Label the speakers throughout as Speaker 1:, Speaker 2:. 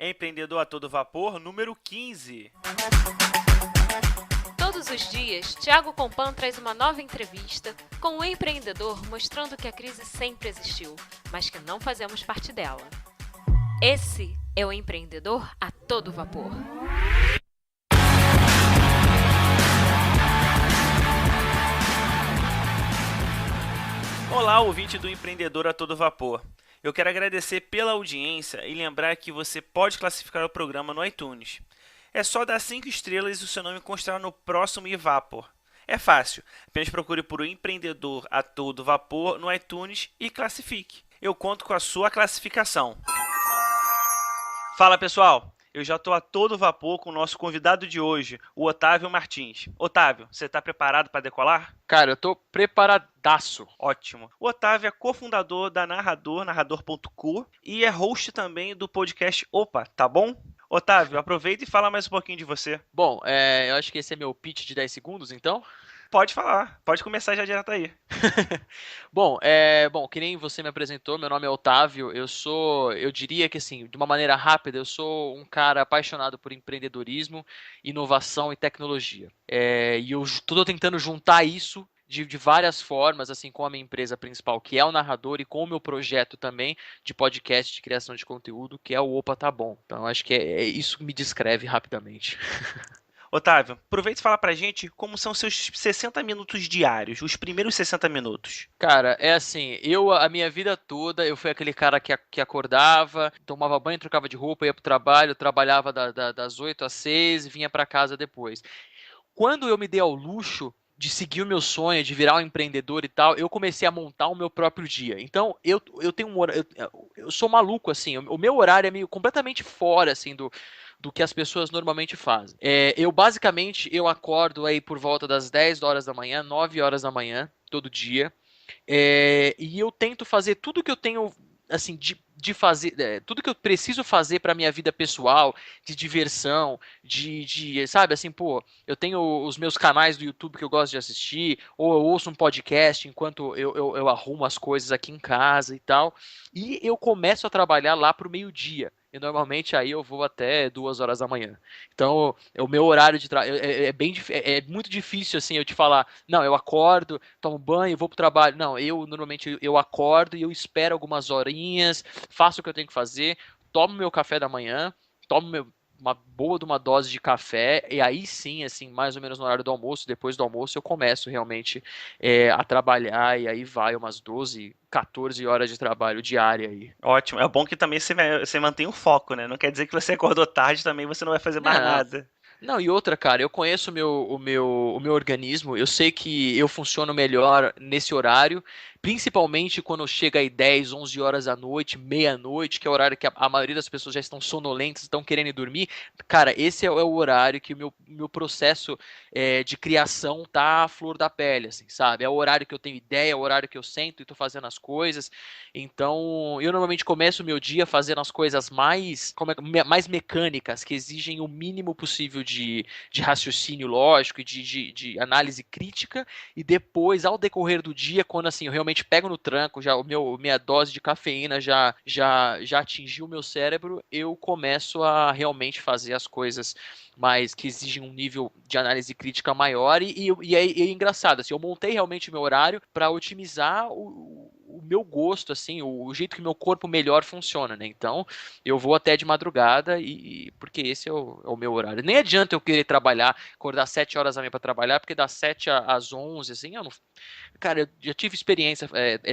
Speaker 1: Empreendedor a todo vapor, número 15.
Speaker 2: Todos os dias, Thiago Compan traz uma nova entrevista com um empreendedor mostrando que a crise sempre existiu, mas que não fazemos parte dela. Esse é o Empreendedor a todo vapor.
Speaker 1: Olá, ouvinte do Empreendedor a todo vapor. Eu quero agradecer pela audiência e lembrar que você pode classificar o programa no iTunes. É só dar 5 estrelas e o seu nome constará no próximo Evapor. É fácil, apenas procure por o Empreendedor a todo vapor no iTunes e classifique. Eu conto com a sua classificação. Fala pessoal, eu já estou a todo vapor com o nosso convidado de hoje, o Otávio Martins. Otávio, você está preparado para decolar?
Speaker 3: Cara, eu tô preparadaço.
Speaker 1: Ótimo. O Otávio é cofundador da narrador.co e é host também do podcast Opa, tá bom? Otávio, aproveita e fala mais um pouquinho de você.
Speaker 3: Bom, eu acho que esse é meu pitch de 10 segundos, então.
Speaker 1: Pode falar, pode começar já direto aí.
Speaker 3: Bom, que nem você me apresentou, meu nome é Otávio, eu diria que assim, de uma maneira rápida, eu sou um cara apaixonado por empreendedorismo, inovação e tecnologia. E eu estou tentando juntar isso de várias formas, assim, com a minha empresa principal, que é o Narrador, e com o meu projeto também de podcast de criação de conteúdo, que é o Opa Tá Bom. Então, acho que isso que me descreve rapidamente.
Speaker 1: Otávio, aproveita e fala pra gente como são seus 60 minutos diários, os primeiros 60 minutos.
Speaker 3: Cara, é assim, a minha vida toda, eu fui aquele cara que acordava, tomava banho, trocava de roupa, ia pro trabalho, trabalhava das 8 às 6 e vinha pra casa depois. Quando eu me dei ao luxo de seguir o meu sonho, de virar um empreendedor e tal, eu comecei a montar o meu próprio dia. Então, eu tenho eu sou maluco, assim, o meu horário é meio completamente fora, assim, do que as pessoas normalmente fazem. Eu acordo aí por volta das 10 horas da manhã, 9 horas da manhã, todo dia, e eu tento fazer tudo que eu tenho, assim, de fazer, tudo que eu preciso fazer para minha vida pessoal, de diversão, sabe, assim, pô, eu tenho os meus canais do YouTube que eu gosto de assistir, ou eu ouço um podcast enquanto eu arrumo as coisas aqui em casa e tal, e eu começo a trabalhar lá pro meio-dia. E normalmente aí eu vou até 2 horas da manhã. Então, o meu horário de trabalho é muito difícil assim eu te falar, não, eu acordo, tomo banho, vou pro trabalho. Não, eu normalmente eu acordo e eu espero algumas horinhas, faço o que eu tenho que fazer, tomo meu café da manhã, uma boa de uma dose de café, e aí sim, assim, mais ou menos no horário do almoço, depois do almoço, eu começo realmente a trabalhar, e aí vai umas 12, 14 horas de trabalho diária aí.
Speaker 1: Ótimo, é bom que também você mantém o foco, né? Não quer dizer que você acordou tarde também você não vai fazer mais nada.
Speaker 3: Não, e outra, cara, eu conheço o meu organismo, eu sei que eu funciono melhor nesse horário, principalmente quando chega aí 10, 11 horas da noite, meia-noite, que é o horário que a maioria das pessoas já estão sonolentas, estão querendo ir dormir. Cara, esse é o horário que o meu processo de criação tá à flor da pele, assim, sabe? É o horário que eu tenho ideia, é o horário que eu sento e tô fazendo as coisas. Então, eu normalmente começo o meu dia fazendo as coisas mais mecânicas, que exigem o mínimo possível de raciocínio lógico e de análise crítica, e depois, ao decorrer do dia, quando assim, eu realmente pego no tranco, já minha dose de cafeína já atingiu o meu cérebro, eu começo a realmente fazer as coisas mais que exigem um nível de análise crítica maior, e é engraçado, assim, eu montei realmente o meu horário para otimizar o meu gosto, assim, o jeito que meu corpo melhor funciona, né? Então, eu vou até de madrugada, porque esse é o meu horário. Nem adianta eu querer trabalhar, acordar 7 horas da manhã para trabalhar, porque das 7 às 11, assim, eu não... Cara, eu já tive experiência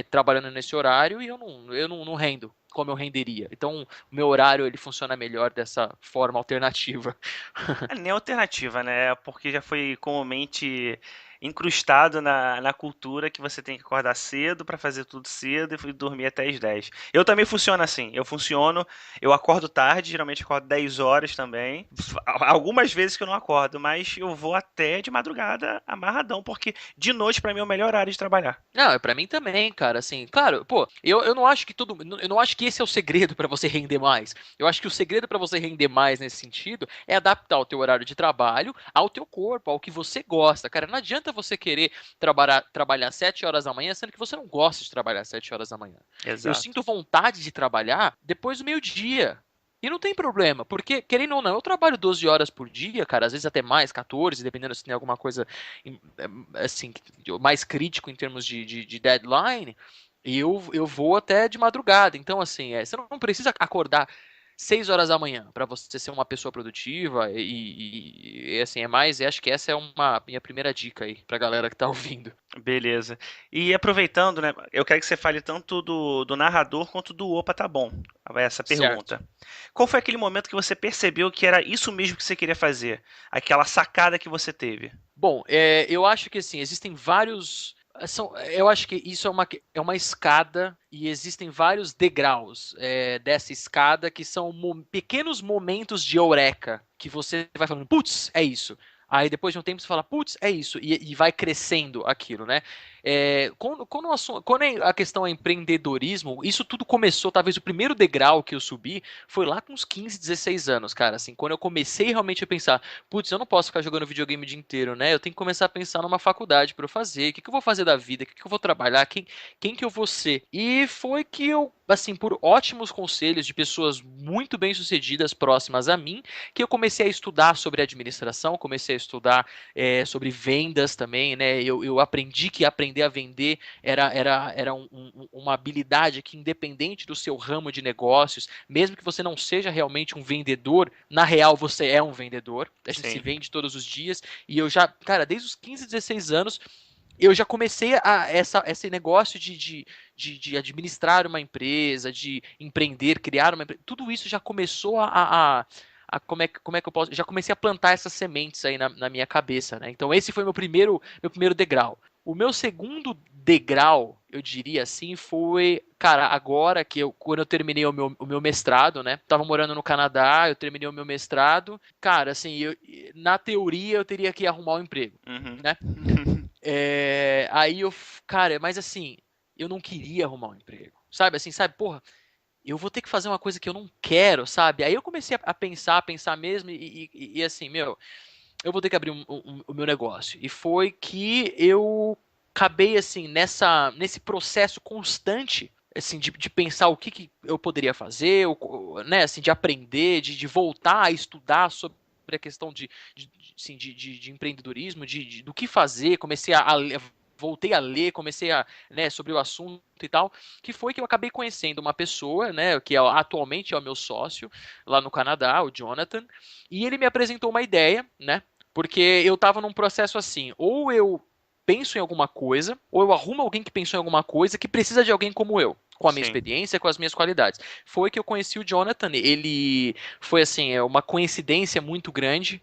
Speaker 3: trabalhando nesse horário e eu não rendo como eu renderia. Então, o meu horário ele funciona melhor dessa forma alternativa.
Speaker 1: É nem alternativa, né? Porque já foi comumente incrustado na cultura que você tem que acordar cedo para fazer tudo cedo e dormir até as 10. Eu também funciono assim. Eu acordo tarde, geralmente acordo 10 horas também. Algumas vezes que eu não acordo, mas eu vou até de madrugada amarradão, porque de noite para mim é o melhor horário de trabalhar.
Speaker 3: Não, pra mim também, cara, assim, claro, pô, eu não acho que eu não acho que esse é o segredo pra você render mais. Eu acho que o segredo pra você render mais nesse sentido é adaptar o teu horário de trabalho ao teu corpo, ao que você gosta. Cara, não adianta você querer trabalhar 7 horas da manhã, sendo que você não gosta de trabalhar 7 horas da manhã. Eu
Speaker 1: Exato.
Speaker 3: sinto vontade de trabalhar depois do meio-dia. E não tem problema, porque, querendo ou não, eu trabalho 12 horas por dia, cara, às vezes até mais, 14, dependendo se tem alguma coisa, assim, mais crítico em termos de deadline, e eu vou até de madrugada. Então, assim, você não precisa acordar 6 horas da manhã para você ser uma pessoa produtiva assim, acho que essa é uma minha primeira dica aí pra galera que tá ouvindo.
Speaker 1: Beleza. E aproveitando, né, eu quero que você fale tanto do narrador quanto do Opa, tá bom. Essa
Speaker 3: Certo.
Speaker 1: pergunta. Qual foi aquele momento que você percebeu que era isso mesmo que você queria fazer? Aquela sacada que você teve?
Speaker 3: Bom, eu acho que assim, existem vários. Eu acho que isso é uma escada e existem vários degraus dessa escada que são pequenos momentos de eureka que você vai falando, putz, é isso. Aí depois de um tempo você fala, putz, é isso, e vai crescendo aquilo, né? Quando a questão é empreendedorismo, isso tudo começou, talvez o primeiro degrau que eu subi foi lá com uns 15, 16 anos, cara, assim, quando eu comecei realmente a pensar, putz, eu não posso ficar jogando videogame o dia inteiro, né? Eu tenho que começar a pensar numa faculdade para eu fazer, o que eu vou fazer da vida, o que eu vou trabalhar, quem que eu vou ser. E foi que eu, assim, por ótimos conselhos de pessoas muito bem-sucedidas próximas a mim, que eu comecei a estudar sobre administração, comecei a estudar sobre vendas também, né? Eu aprendi que aprender a vender era uma habilidade que, independente do seu ramo de negócios, mesmo que você não seja realmente um vendedor, na real você é um vendedor. A gente se
Speaker 1: Sim.
Speaker 3: vende todos os dias. E eu já, cara, desde os 15, 16 anos, eu já comecei esse negócio de administrar uma empresa, de empreender, criar uma empresa. Tudo isso já começou como é que eu posso. Já comecei a plantar essas sementes aí na minha cabeça, né? Então, esse foi meu primeiro degrau. O meu segundo degrau, eu diria assim, foi, cara, agora quando eu terminei o meu mestrado, né? Tava morando no Canadá, eu terminei o meu mestrado. Cara, assim, na teoria eu teria que arrumar um emprego,
Speaker 1: Uhum.
Speaker 3: né? Aí cara, mas assim, eu não queria arrumar um emprego, sabe? Assim, sabe, porra, eu vou ter que fazer uma coisa que eu não quero, sabe? Aí eu comecei a pensar mesmo e assim, meu, eu vou ter que abrir o meu negócio. E foi que eu acabei, assim, nesse processo constante, assim, de pensar o que eu poderia fazer, né, assim, de aprender, de voltar a estudar sobre a questão assim, de empreendedorismo, do que fazer, comecei voltei a ler, comecei né, sobre o assunto e tal, que foi que eu acabei conhecendo uma pessoa, né, que atualmente é o meu sócio lá no Canadá, o Jonathan, e ele me apresentou uma ideia, né, porque eu tava num processo assim, ou eu penso em alguma coisa, ou eu arrumo alguém que pensou em alguma coisa que precisa de alguém como eu, com a minha
Speaker 1: Sim.
Speaker 3: experiência, com as minhas qualidades. Foi que eu conheci o Jonathan, ele foi assim, uma coincidência muito grande,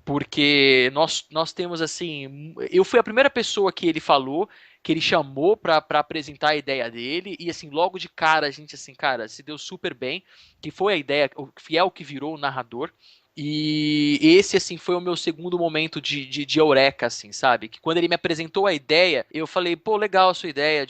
Speaker 3: porque nós temos assim, eu fui a primeira pessoa que ele falou, que ele chamou para apresentar a ideia dele, e assim, logo de cara, a gente assim, cara, se deu super bem, que foi a ideia, que é o que virou o narrador. E esse, assim, foi o meu segundo momento de eureka, assim, sabe? Que quando ele me apresentou a ideia, eu falei, pô, legal a sua ideia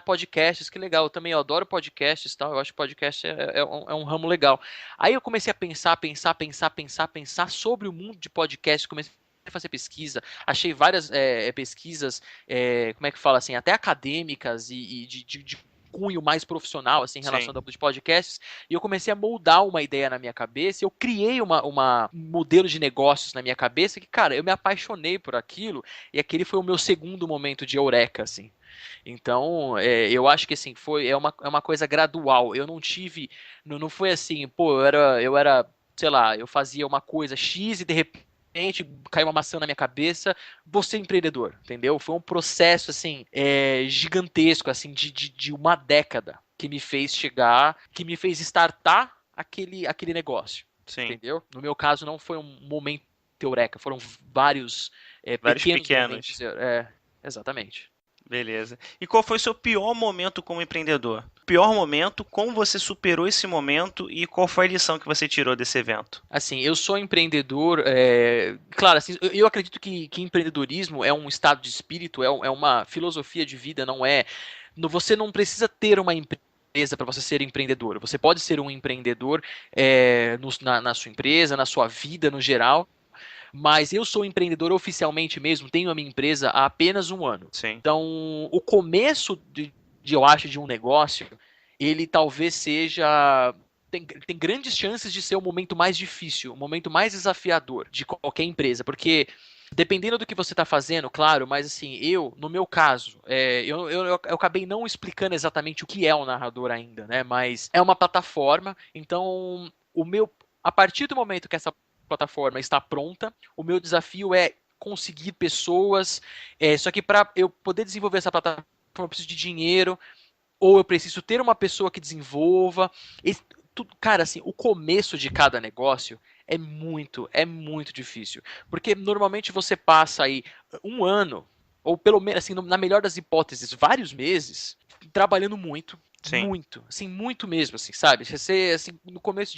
Speaker 3: podcasts, que legal. Eu também adoro podcasts e tal. Eu acho que podcast é um ramo legal. Aí eu comecei a pensar sobre o mundo de podcast, comecei a fazer pesquisa, achei várias pesquisas, como é que fala assim, até acadêmicas e de cunho mais profissional, assim, em relação
Speaker 1: Sim.
Speaker 3: ao de podcasts, e eu comecei a moldar uma ideia na minha cabeça, e eu criei um modelo de negócios na minha cabeça que, cara, eu me apaixonei por aquilo, e aquele foi o meu segundo momento de eureka, assim. Então, eu acho que assim, é uma coisa gradual. Eu não tive. Não foi assim, pô, sei lá, eu fazia uma coisa X e de repente caiu uma maçã na minha cabeça, vou ser empreendedor, entendeu? Foi um processo, assim, gigantesco, assim, de uma década que me fez chegar, que me fez startar aquele negócio,
Speaker 1: Sim.
Speaker 3: entendeu? No meu caso, não foi um momento eureka, foram vários
Speaker 1: Vários
Speaker 3: pequenos momentos.
Speaker 1: pequenos.
Speaker 3: Exatamente.
Speaker 1: Beleza. E qual foi o seu pior momento como empreendedor? Pior momento, como você superou esse momento e qual foi a lição que você tirou desse evento?
Speaker 3: Assim, eu sou empreendedor, claro, assim, eu acredito que empreendedorismo é um estado de espírito, é uma filosofia de vida, não é. Você não precisa ter uma empresa para você ser empreendedor. Você pode ser um empreendedor na sua empresa, na sua vida no geral, mas eu sou empreendedor oficialmente mesmo, tenho a minha empresa há apenas um ano.
Speaker 1: Sim.
Speaker 3: Então, o começo eu acho, de um negócio, ele talvez seja tem grandes chances de ser o momento mais difícil, o momento mais desafiador de qualquer empresa, porque dependendo do que você está fazendo, claro, mas assim, no meu caso, eu acabei não explicando exatamente o que é o narrador ainda, né? Mas é uma plataforma, então a partir do momento que essa plataforma está pronta, o meu desafio é conseguir pessoas, só que para eu poder desenvolver essa plataforma, eu preciso de dinheiro, ou eu preciso ter uma pessoa que desenvolva. Cara, assim, o começo de cada negócio é muito difícil. Porque normalmente você passa aí um ano, ou pelo menos, assim, na melhor das hipóteses, vários meses, trabalhando muito.
Speaker 1: Sim.
Speaker 3: Muito, assim, muito mesmo, assim, sabe? Você, assim, no começo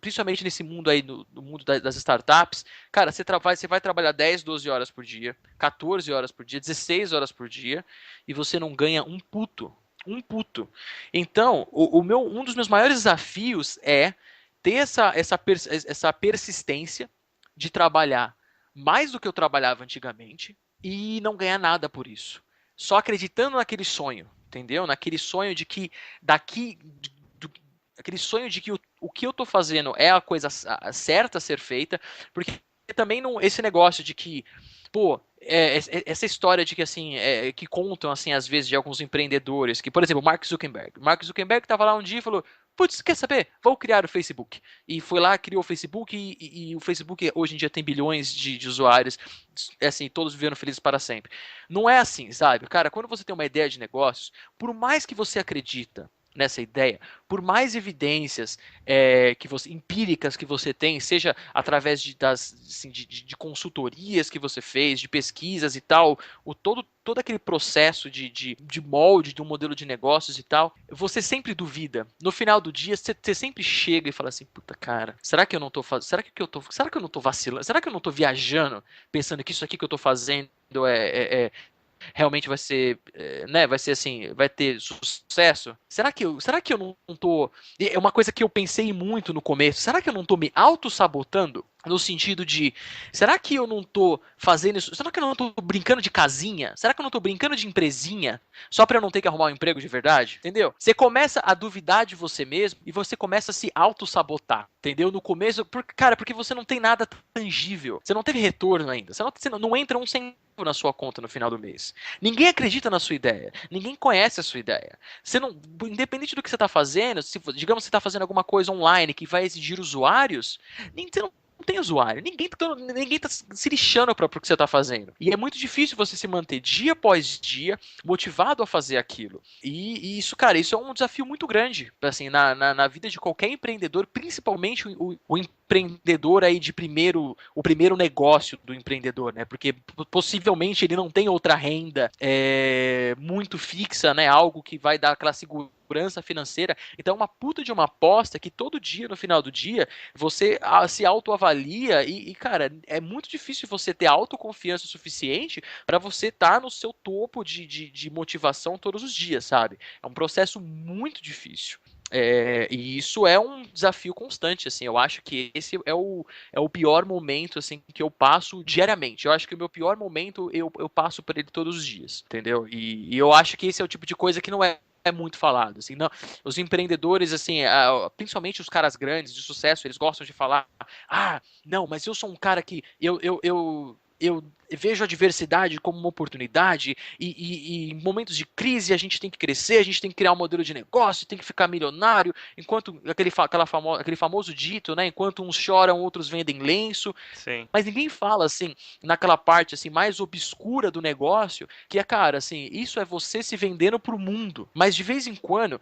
Speaker 3: principalmente nesse mundo aí, no mundo das startups, cara, você vai trabalhar 10, 12 horas por dia, 14 horas por dia, 16 horas por dia, e você não ganha um puto. Um puto. Então, um dos meus maiores desafios é ter essa persistência de trabalhar mais do que eu trabalhava antigamente e não ganhar nada por isso. Só acreditando naquele sonho, entendeu? Naquele sonho de que aquele sonho de que o que eu estou fazendo é a coisa certa a ser feita, porque também não, esse negócio de que, pô, essa história de que assim, que contam assim às vezes de alguns empreendedores, que por exemplo, Mark Zuckerberg estava lá um dia e falou: putz, quer saber? Vou criar o Facebook. E foi lá, criou o Facebook e o Facebook hoje em dia tem bilhões de usuários, assim, todos vivendo felizes para sempre. Não é assim, sabe? Cara, quando você tem uma ideia de negócios, por mais que você acredita nessa ideia, por mais evidências empíricas que você tem, seja através de consultorias que você fez, de pesquisas e tal, todo aquele processo de molde de um modelo de negócios e tal, você sempre duvida. No final do dia, você sempre chega e fala assim, puta cara, será que eu não tô fazendo? Será que eu não tô vacilando? Será que eu não tô viajando pensando que isso aqui que eu tô fazendo realmente vai ser, né, vai ser assim, vai ter sucesso? Será que eu não tô... É uma coisa que eu pensei muito no começo, será que eu não tô me auto-sabotando? No sentido de, será que eu não tô fazendo isso? Será que eu não tô brincando de casinha? Será que eu não tô brincando de empresinha? Só pra eu não ter que arrumar um emprego de verdade? Entendeu? Você começa a duvidar de você mesmo e você começa a se auto-sabotar. Entendeu? No começo, porque você não tem nada tangível. Você não teve retorno ainda. Você não entra um centavo na sua conta no final do mês. Ninguém acredita na sua ideia. Ninguém conhece a sua ideia. Você não, independente do que você está fazendo, digamos que você está fazendo alguma coisa online que vai exigir usuários, você não tem usuário, ninguém tá se lixando para o que você está fazendo. E é muito difícil você se manter dia após dia motivado a fazer aquilo. E isso, cara, isso é um desafio muito grande, assim, na vida de qualquer empreendedor, principalmente o empreendedor aí o primeiro negócio do empreendedor, né? Porque possivelmente ele não tem outra renda muito fixa, né? Algo que vai dar aquela segurança financeira. Então é uma puta de uma aposta que todo dia, no final do dia, você se autoavalia e, cara, é muito difícil você ter autoconfiança suficiente para você estar no seu topo de motivação todos os dias, sabe? É um processo muito difícil. E isso é um desafio constante, assim, eu acho que esse é o pior momento, assim, que eu passo diariamente. Eu acho que o meu pior momento, eu passo por ele todos os dias, entendeu? E eu acho que esse é o tipo de coisa que não é muito falado, assim, não, os empreendedores, assim, principalmente os caras grandes de sucesso, eles gostam de falar, não, mas eu sou um cara que eu vejo a diversidade como uma oportunidade e em momentos de crise a gente tem que crescer, a gente tem que criar um modelo de negócio, tem que ficar milionário, enquanto aquele famoso dito, né, enquanto uns choram, outros vendem lenço.
Speaker 1: Sim.
Speaker 3: Mas ninguém fala, assim, naquela parte, assim, mais obscura do negócio, que é, cara, assim, isso é você se vendendo pro mundo. Mas de vez em quando,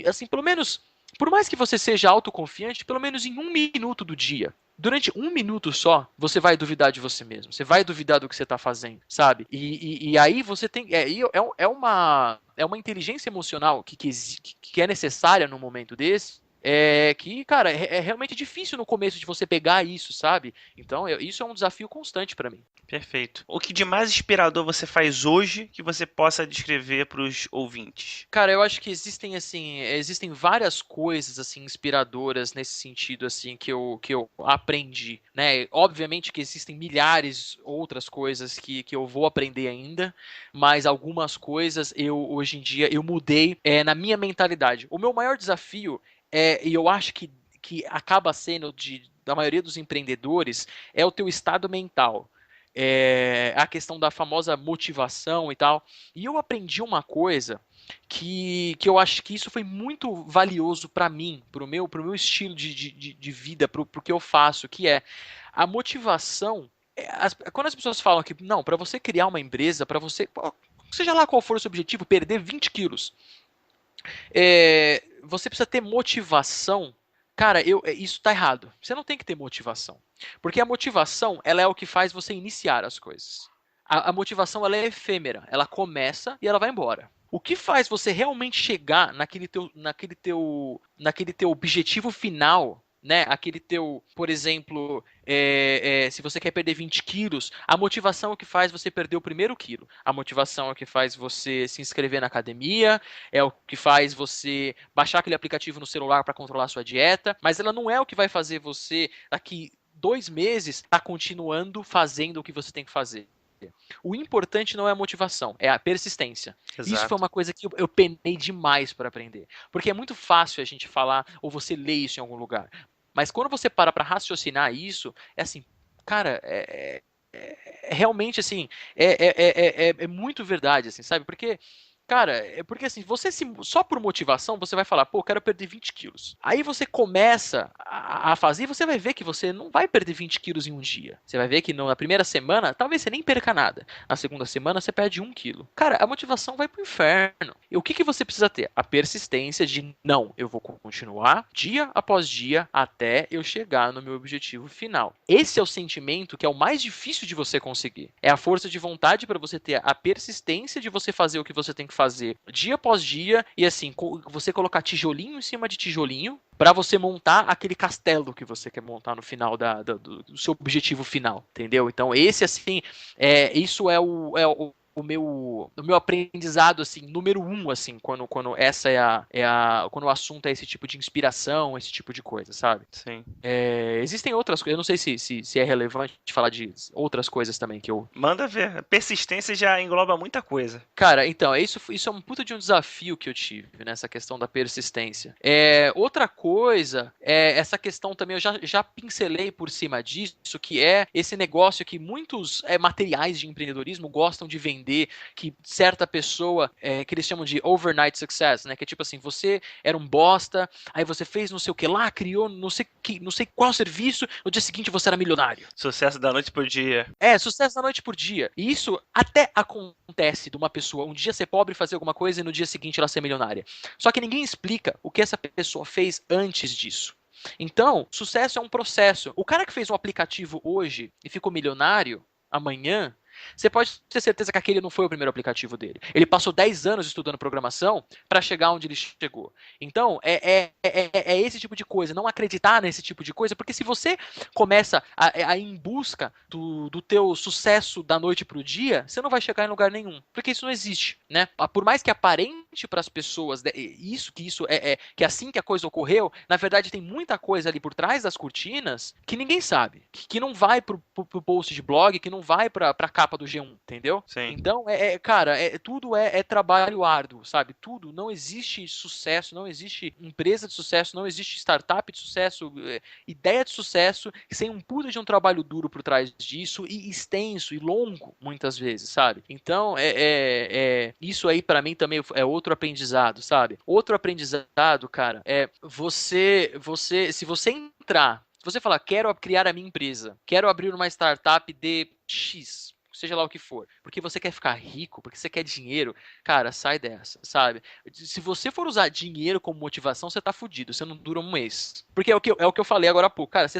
Speaker 3: assim, pelo menos, por mais que você seja autoconfiante, pelo menos em 1 minuto do dia, durante 1 minuto só, você vai duvidar de você mesmo. Você vai duvidar do que você está fazendo, sabe? E aí você tem... É uma inteligência emocional que é necessária num momento desse, que, cara, é realmente difícil no começo de você pegar isso, sabe? Então, isso é um desafio constante pra mim.
Speaker 1: Perfeito. O que de mais inspirador você faz hoje que você possa descrever para os ouvintes?
Speaker 3: Cara, eu acho que existem várias coisas assim inspiradoras nesse sentido assim que eu aprendi, né? Obviamente que existem milhares outras coisas que eu vou aprender ainda, mas algumas coisas hoje em dia eu mudei na minha mentalidade. O meu maior desafio e eu acho que acaba sendo, da maioria dos empreendedores, é o teu estado mental. A questão da famosa motivação e tal. E eu aprendi uma coisa que eu acho que isso foi muito valioso para mim, pro meu estilo de vida, pro que eu faço, que é a motivação. Quando as pessoas falam que, não, para você criar uma empresa, para você, seja lá qual for o seu objetivo, perder 20 quilos, você precisa ter motivação. Cara, isso tá errado. Você não tem que ter motivação. Porque a motivação, ela é o que faz você iniciar as coisas. A motivação, ela é efêmera. Ela começa e ela vai embora. O que faz você realmente chegar naquele teu objetivo final, né? Aquele teu, por exemplo, se você quer perder 20 quilos, a motivação é o que faz você perder o primeiro quilo. A motivação é o que faz você se inscrever na academia, é o que faz você baixar aquele aplicativo no celular para controlar a sua dieta, mas ela não é o que vai fazer você, daqui 2 meses, estar continuando fazendo o que você tem que fazer. O importante não é a motivação, é a persistência.
Speaker 1: Exato.
Speaker 3: Isso foi uma coisa que eu penei demais para aprender. Porque é muito fácil a gente falar, ou você lê isso em algum lugar. Mas quando você para raciocinar isso, é assim, cara, realmente assim, é muito verdade, assim, sabe? Porque, cara, porque assim, só por motivação, você vai falar, pô, quero perder 20 quilos. Aí você começa a fazer e você vai ver que você não vai perder 20 quilos em um dia. Você vai ver que na primeira semana, talvez você nem perca nada. Na segunda semana, você perde 1 quilo. Cara, a motivação vai pro inferno. E o que você precisa ter? A persistência de, não, eu vou continuar dia após dia até eu chegar no meu objetivo final. Esse é o sentimento que é o mais difícil de você conseguir. É a força de vontade para você ter a persistência de você fazer o que você tem que fazer dia após dia e assim, você colocar tijolinho em cima de tijolinho para você montar aquele castelo que você quer montar no final do seu objetivo final, entendeu? Então esse assim, isso é o meu aprendizado assim, número 1, assim, quando essa quando o assunto é esse tipo de inspiração, esse tipo de coisa, sabe?
Speaker 1: Sim.
Speaker 3: Existem outras coisas, eu não sei se é relevante falar de outras coisas também que eu...
Speaker 1: Manda ver. A persistência já engloba muita coisa.
Speaker 3: Cara, então, isso é um puta de um desafio que eu tive nessa questão da persistência. Outra coisa, essa questão também, eu já pincelei por cima disso, que é esse negócio que muitos materiais de empreendedorismo gostam de vender, que certa pessoa, que eles chamam de overnight success, né? Que é tipo assim, você era um bosta, aí você fez não sei o que lá, criou não sei qual serviço, no dia seguinte você era milionário.
Speaker 1: Sucesso da noite pro dia.
Speaker 3: Sucesso da noite por dia. E isso até acontece de uma pessoa um dia ser pobre e fazer alguma coisa e no dia seguinte ela ser milionária. Só que ninguém explica o que essa pessoa fez antes disso. Então, sucesso é um processo. O cara que fez um aplicativo hoje e ficou milionário amanhã, você pode ter certeza que aquele não foi o primeiro aplicativo dele. Ele passou 10 anos estudando programação para chegar onde ele chegou. Então, é esse tipo de coisa, não acreditar nesse tipo de coisa, porque se você começa a ir em busca do teu sucesso da noite pro dia, você não vai chegar em lugar nenhum, porque isso não existe, né? Por mais que aparente para as pessoas que assim que a coisa ocorreu, na verdade tem muita coisa ali por trás das cortinas que ninguém sabe, que não vai pro post de blog, que não vai pra capa do G1, entendeu?
Speaker 1: Sim.
Speaker 3: Então, cara, tudo é trabalho árduo, sabe? Tudo, não existe sucesso, não existe empresa de sucesso, não existe startup de sucesso, ideia de sucesso, sem um puta de um trabalho duro por trás disso, e extenso, e longo, muitas vezes, sabe? Então, isso aí pra mim também é outro aprendizado, sabe? Outro aprendizado, cara, se você entrar, se você falar, quero criar a minha empresa, quero abrir uma startup de X, seja lá o que for, porque você quer ficar rico, porque você quer dinheiro, cara, sai dessa, sabe? Se você for usar dinheiro como motivação, você tá fudido, você não dura um mês. Porque é o que eu falei agora há pouco, cara, você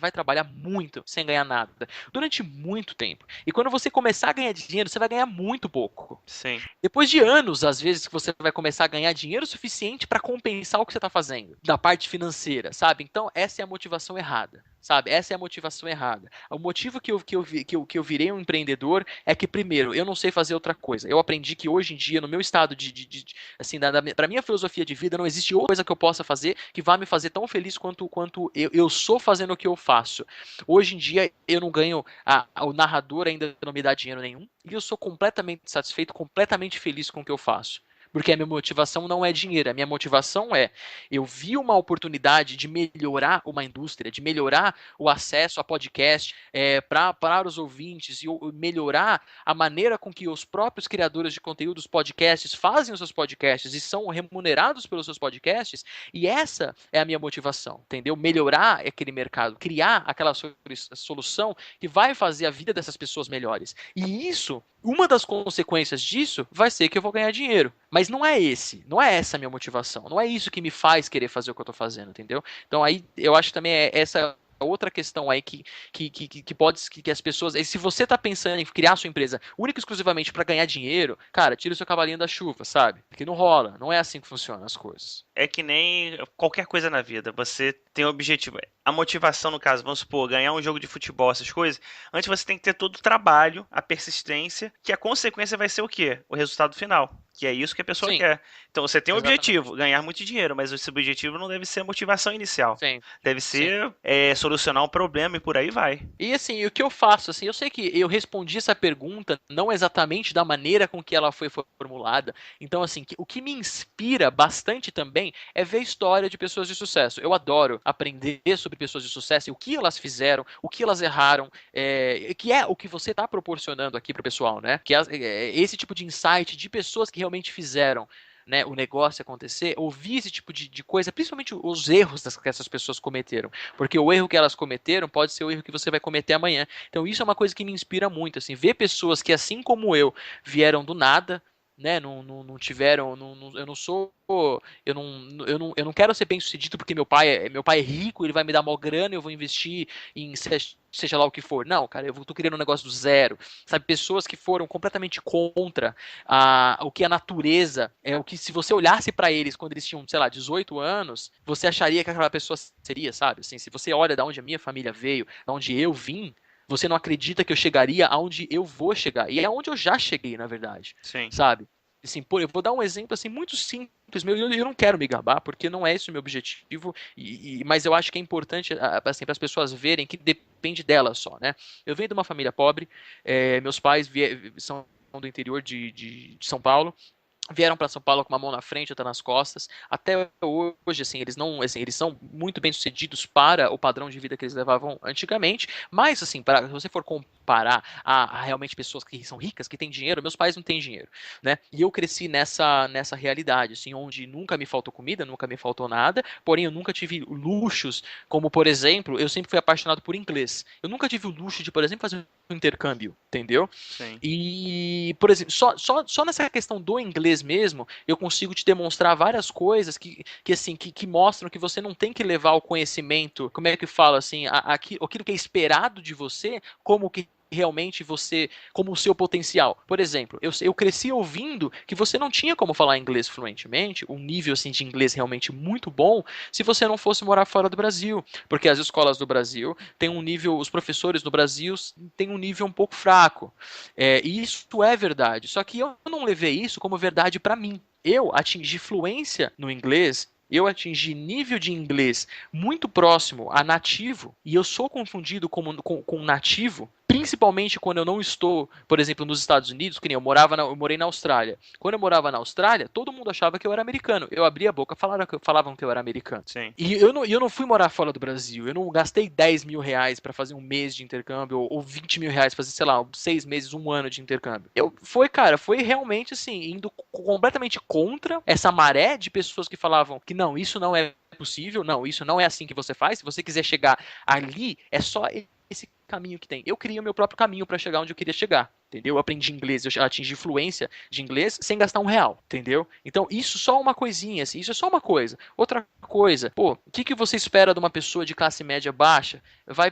Speaker 3: vai trabalhar muito sem ganhar nada, durante muito tempo. E quando você começar a ganhar dinheiro, você vai ganhar muito pouco.
Speaker 1: Sim.
Speaker 3: Depois de anos, às vezes, que você vai começar a ganhar dinheiro suficiente para compensar o que você tá fazendo, da parte financeira, sabe? Então, essa é a motivação errada. Sabe? Essa é a motivação errada. O motivo que eu virei um empreendedor é que, primeiro, eu não sei fazer outra coisa. Eu aprendi que hoje em dia, no meu estado assim, pra minha filosofia de vida, não existe outra coisa que eu possa fazer que vá me fazer tão feliz quanto eu sou fazendo o que eu faço. Hoje em dia, eu não ganho, o narrador ainda não me dá dinheiro nenhum, e eu sou completamente satisfeito, completamente feliz com o que eu faço. Porque a minha motivação não é dinheiro, a minha motivação é, eu vi uma oportunidade de melhorar uma indústria, de melhorar o acesso a podcast para os ouvintes e melhorar a maneira com que os próprios criadores de conteúdos podcasts fazem os seus podcasts e são remunerados pelos seus podcasts, e essa é a minha motivação, entendeu? Melhorar aquele mercado, criar aquela solução que vai fazer a vida dessas pessoas melhores. E isso, uma das consequências disso vai ser que eu vou ganhar dinheiro. Mas não é essa a minha motivação. Não é isso que me faz querer fazer o que eu tô fazendo, entendeu? Então aí eu acho que também essa outra questão aí que as pessoas. Se você tá pensando em criar sua empresa única e exclusivamente para ganhar dinheiro, cara, tira o seu cavalinho da chuva, sabe? Porque não rola, não é assim que funcionam as coisas.
Speaker 1: É que nem qualquer coisa na vida, você tem um objetivo. A motivação, no caso, vamos supor, ganhar um jogo de futebol, essas coisas, antes você tem que ter todo o trabalho, a persistência, que a consequência vai ser o quê? O resultado final. Que é isso que a pessoa
Speaker 3: Sim,
Speaker 1: quer. Então você tem um
Speaker 3: exatamente.
Speaker 1: objetivo, ganhar muito dinheiro, mas esse objetivo não deve ser a motivação inicial.
Speaker 3: Sim,
Speaker 1: Deve
Speaker 3: sim.
Speaker 1: ser solucionar um problema e por aí vai.
Speaker 3: E assim, o que eu faço, assim, eu sei que eu respondi essa pergunta não exatamente da maneira com que ela foi formulada. Então, assim, o que me inspira bastante também é ver a história de pessoas de sucesso. Eu adoro aprender sobre pessoas de sucesso e o que elas fizeram, o que elas erraram, que é o que você está proporcionando aqui para o pessoal, né? Que é esse tipo de insight de pessoas que realmente fizeram, né, o negócio acontecer, ouvir esse tipo de coisa, principalmente os erros que essas pessoas cometeram, porque o erro que elas cometeram pode ser o erro que você vai cometer amanhã. Então isso é uma coisa que me inspira muito, assim, ver pessoas que assim como eu vieram do nada, né, não tiveram, eu não sou, eu não quero ser bem sucedido porque meu pai é rico, ele vai me dar mó grana, eu vou investir em seja lá o que for. Não, cara, eu tô criando um negócio do zero. Sabe, pessoas que foram completamente contra o que a natureza o que se você olhasse para eles quando eles tinham, sei lá, 18 anos, você acharia que aquela pessoa seria, sabe? Assim, se você olha de onde a minha família veio, de onde eu vim, você não acredita que eu chegaria aonde eu vou chegar. E é onde eu já cheguei, na verdade.
Speaker 1: Sim.
Speaker 3: Sabe? Assim, eu vou dar um exemplo assim muito simples, eu não quero me gabar, porque não é esse o meu objetivo, mas eu acho que é importante assim, para as pessoas verem que depende delas só, né? Eu venho de uma família pobre, meus pais são do interior de São Paulo, vieram para São Paulo com uma mão na frente, outra nas costas. Até hoje, assim, eles são muito bem sucedidos para o padrão de vida que eles levavam antigamente. Mas, assim, se você for comparar a realmente pessoas que são ricas, que têm dinheiro, meus pais não têm dinheiro, né? E eu cresci nessa realidade, assim, onde nunca me faltou comida, nunca me faltou nada. Porém, eu nunca tive luxos, como por exemplo, eu sempre fui apaixonado por inglês. Eu nunca tive o luxo de, por exemplo, fazer um intercâmbio, entendeu?
Speaker 1: Sim.
Speaker 3: E, por exemplo, só nessa questão do inglês mesmo, eu consigo te demonstrar várias coisas que mostram que você não tem que levar o conhecimento, como é que fala assim, aquilo que é esperado de você, como que realmente você, como o seu potencial. Por exemplo, eu cresci ouvindo que você não tinha como falar inglês fluentemente, um nível assim de inglês realmente muito bom, se você não fosse morar fora do Brasil, porque as escolas do Brasil têm um nível, os professores no Brasil têm um nível um pouco fraco. E isso é verdade. Só que eu não levei isso como verdade para mim. Eu atingi fluência no inglês, eu atingi nível de inglês muito próximo a nativo, e eu sou confundido com nativo, principalmente quando eu não estou, por exemplo, nos Estados Unidos, que nem eu morei na Austrália. Quando eu morava na Austrália, todo mundo achava que eu era americano. Eu abria a boca, falavam que eu era americano.
Speaker 1: Sim.
Speaker 3: E eu não fui morar fora do Brasil. Eu não gastei 10 mil reais para fazer um mês de intercâmbio, ou 20 mil reais para fazer, sei lá, 6 meses, um ano de intercâmbio. Foi realmente assim, indo completamente contra essa maré de pessoas que falavam que não, isso não é possível, não, isso não é assim que você faz. Se você quiser chegar ali, é só esse caminho que tem. Eu criei o meu próprio caminho para chegar onde eu queria chegar, entendeu? Eu aprendi inglês, eu atingi fluência de inglês sem gastar R$1, entendeu? Então, isso só uma coisinha, assim, isso é só uma coisa. Outra coisa, pô, o que você espera de uma pessoa de classe média baixa? Vai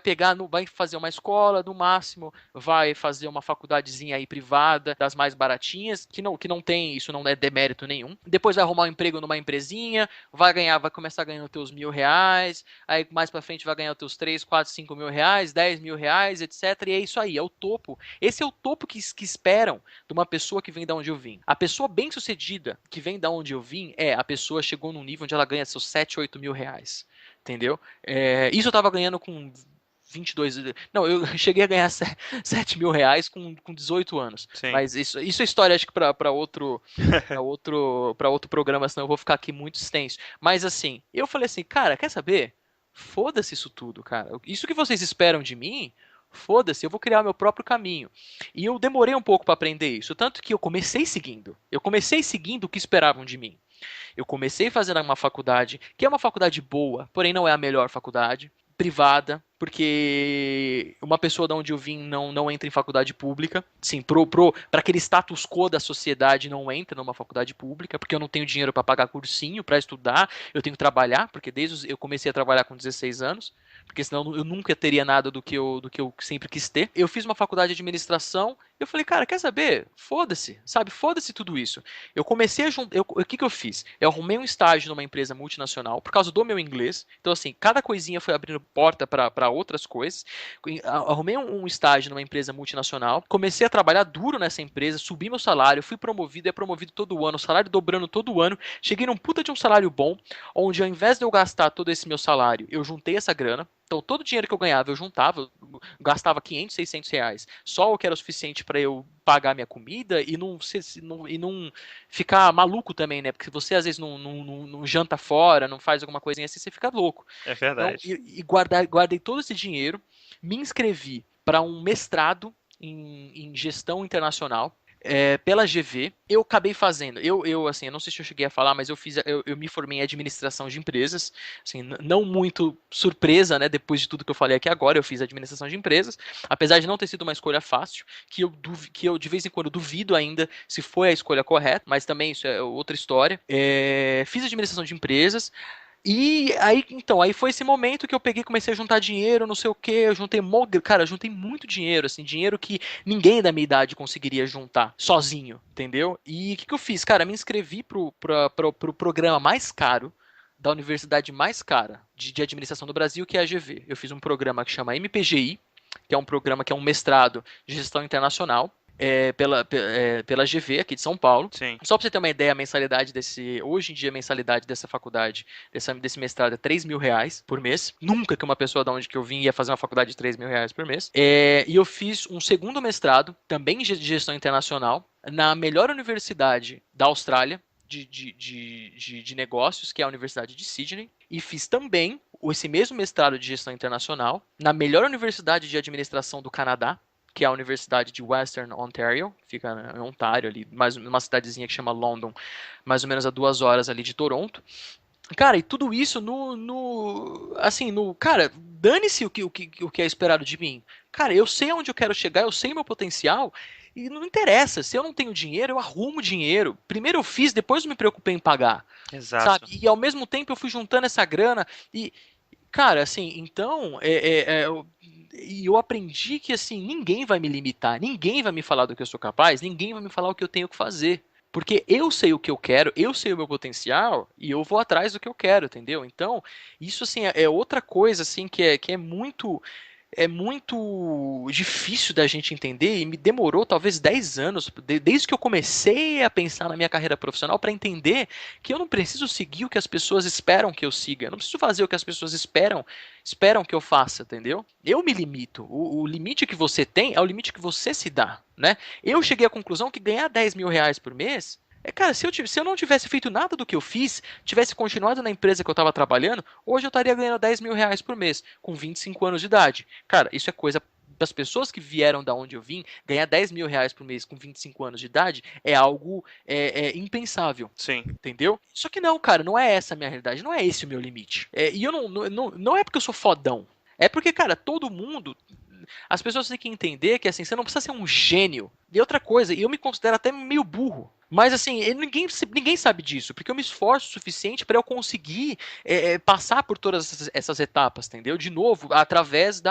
Speaker 3: fazer uma escola, no máximo, vai fazer uma faculdadezinha aí privada, das mais baratinhas, que não tem, isso não é demérito nenhum. Depois vai arrumar um emprego numa empresinha, vai começar ganhando teus R$1.000, aí mais pra frente vai ganhar os teus 3, 4, 5 mil reais, 10 mil reais, etc. E é isso aí, é o topo. Esse é o topo que esperam de uma pessoa que vem da onde eu vim. A pessoa bem sucedida que vem da onde eu vim a pessoa chegou num nível onde ela ganha seus 7, 8 mil reais. Entendeu? Isso eu tava ganhando com 22... Não, eu cheguei a ganhar 7 mil reais com 18 anos.
Speaker 1: Sim.
Speaker 3: Mas isso é história, acho que para outro programa, senão eu vou ficar aqui muito extenso. Mas assim, eu falei assim, cara, quer saber? Foda-se isso tudo, cara. Isso que vocês esperam de mim, foda-se, eu vou criar meu próprio caminho. E eu demorei um pouco para aprender isso, tanto que eu comecei seguindo. Eu comecei seguindo o que esperavam de mim. Eu comecei fazendo uma faculdade, que é uma faculdade boa, porém não é a melhor faculdade, privada, porque uma pessoa de onde eu vim não entra em faculdade pública. Sim, para aquele status quo da sociedade não entra numa faculdade pública, porque eu não tenho dinheiro para pagar cursinho, para estudar, eu tenho que trabalhar, porque eu comecei a trabalhar com 16 anos, porque senão eu nunca teria nada do que eu sempre quis ter. Eu fiz uma faculdade de administração, eu falei, cara, quer saber? Foda-se, sabe? Foda-se tudo isso. Eu comecei a juntar. O que eu fiz? Eu arrumei um estágio numa empresa multinacional por causa do meu inglês. Então, assim, cada coisinha foi abrindo porta para outras coisas. Arrumei um estágio numa empresa multinacional. Comecei a trabalhar duro nessa empresa, subi meu salário, fui promovido, é promovido todo ano, salário dobrando todo ano. Cheguei num puta de um salário bom, onde ao invés de eu gastar todo esse meu salário, eu juntei essa grana. Então, todo o dinheiro que eu ganhava, eu juntava, eu gastava 500, 600 reais. Só o que era o suficiente para eu pagar minha comida e não ficar maluco também, né? Porque você, às vezes, não janta fora, não faz alguma coisinha assim, você fica louco.
Speaker 1: É verdade.
Speaker 3: Então, guardei todo esse dinheiro, me inscrevi para um mestrado em gestão internacional. Pela GV, eu acabei fazendo, assim, eu não sei se eu cheguei a falar, mas eu me formei em administração de empresas, assim, não muito surpresa, né, depois de tudo que eu falei aqui agora, eu fiz administração de empresas, apesar de não ter sido uma escolha fácil, que eu de vez em quando duvido ainda se foi a escolha correta, mas também isso é outra história. Fiz administração de empresas. E aí, então, aí foi esse momento que eu peguei, comecei a juntar dinheiro, não sei o que, eu juntei muito dinheiro, assim, dinheiro que ninguém da minha idade conseguiria juntar sozinho, entendeu? E o que eu fiz? Cara, me inscrevi pro programa mais caro da universidade mais cara de administração do Brasil, que é a GV. Eu fiz um programa que chama MPGI, que é um programa que é um mestrado de gestão internacional. Pela GV aqui de São Paulo.
Speaker 1: Sim.
Speaker 3: Só para você ter uma ideia, a mensalidade hoje em dia a mensalidade dessa faculdade, desse mestrado é 3 mil reais por mês. Nunca que uma pessoa da onde que eu vim ia fazer uma faculdade de 3 mil reais por mês. E eu fiz um segundo mestrado, também de gestão internacional, na melhor universidade da Austrália, de negócios, que é a Universidade de Sydney. E fiz também esse mesmo mestrado de gestão internacional na melhor universidade de administração do Canadá, que é a Universidade de Western Ontario, fica em Ontário ali, mais uma cidadezinha que chama London, mais ou menos a 2 horas ali de Toronto. Cara, e tudo isso cara, dane-se o que é esperado de mim. Cara, eu sei onde eu quero chegar, eu sei meu potencial, e não interessa, se eu não tenho dinheiro, eu arrumo dinheiro. Primeiro eu fiz, depois eu me preocupei em pagar.
Speaker 1: Exato.
Speaker 3: Sabe? E ao mesmo tempo eu fui juntando essa grana, e, cara, assim, então, e eu aprendi que, assim, ninguém vai me limitar, ninguém vai me falar do que eu sou capaz, ninguém vai me falar o que eu tenho que fazer. Porque eu sei o que eu quero, eu sei o meu potencial e eu vou atrás do que eu quero, entendeu? Então, isso, assim, é outra coisa, assim, que é muito difícil da gente entender e me demorou talvez 10 anos, desde que eu comecei a pensar na minha carreira profissional, para entender que eu não preciso seguir o que as pessoas esperam que eu siga, eu não preciso fazer o que as pessoas esperam que eu faça, entendeu? Eu me limito, o limite que você tem é o limite que você se dá, né? Eu cheguei à conclusão que ganhar 10 mil reais por mês cara, se eu não tivesse feito nada do que eu fiz, tivesse continuado na empresa que eu estava trabalhando, hoje eu estaria ganhando 10 mil reais por mês, com 25 anos de idade. Cara, isso é coisa das pessoas que vieram da onde eu vim, ganhar 10 mil reais por mês com 25 anos de idade é algo impensável.
Speaker 1: Sim.
Speaker 3: Entendeu? Só que não, cara, não é essa a minha realidade, não é esse o meu limite. E eu não é porque eu sou fodão, é porque, cara, todo mundo... As pessoas têm que entender que, assim, você não precisa ser um gênio. E outra coisa, eu me considero até meio burro. Mas, assim, ninguém sabe disso, porque eu me esforço o suficiente para eu conseguir passar por todas essas etapas, entendeu? De novo, através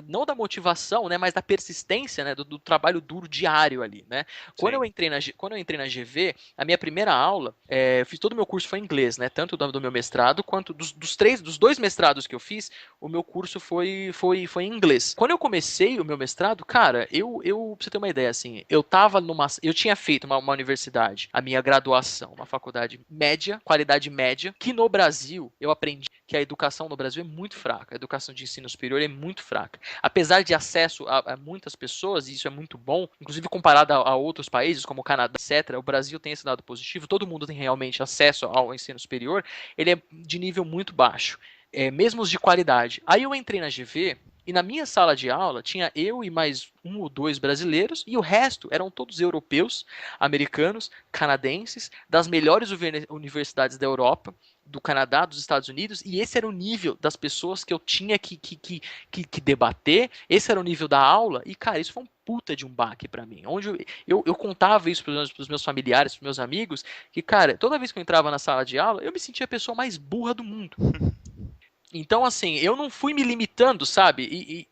Speaker 3: não da motivação, né, mas da persistência, né, do trabalho duro diário ali, né? Quando eu entrei na GV, a minha primeira aula, eu fiz todo o meu curso foi em inglês, né? Tanto do meu mestrado, quanto dos 2 mestrados que eu fiz, o meu curso foi em inglês. Quando eu comecei o meu mestrado, cara, pra você ter uma ideia, assim, eu tinha feito uma uma universidade, a minha graduação, uma faculdade média, qualidade média, que no Brasil eu aprendi que a educação no Brasil é muito fraca, a educação de ensino superior é muito fraca. Apesar de acesso a muitas pessoas, e isso é muito bom, inclusive comparado a outros países, como o Canadá, etc., o Brasil tem esse lado positivo, todo mundo tem realmente acesso ao ensino superior, ele é de nível muito baixo, mesmo os de qualidade. Aí eu entrei na GV, e na minha sala de aula tinha eu e mais 1 ou 2 brasileiros, e o resto eram todos europeus, americanos, canadenses, das melhores universidades da Europa, do Canadá, dos Estados Unidos, e esse era o nível das pessoas que eu tinha que debater, esse era o nível da aula, e cara, isso foi um puta de um baque pra mim, onde eu contava isso pros meus familiares, pros meus amigos, que cara, toda vez que eu entrava na sala de aula, eu me sentia a pessoa mais burra do mundo. Então, assim, eu não fui me limitando, sabe?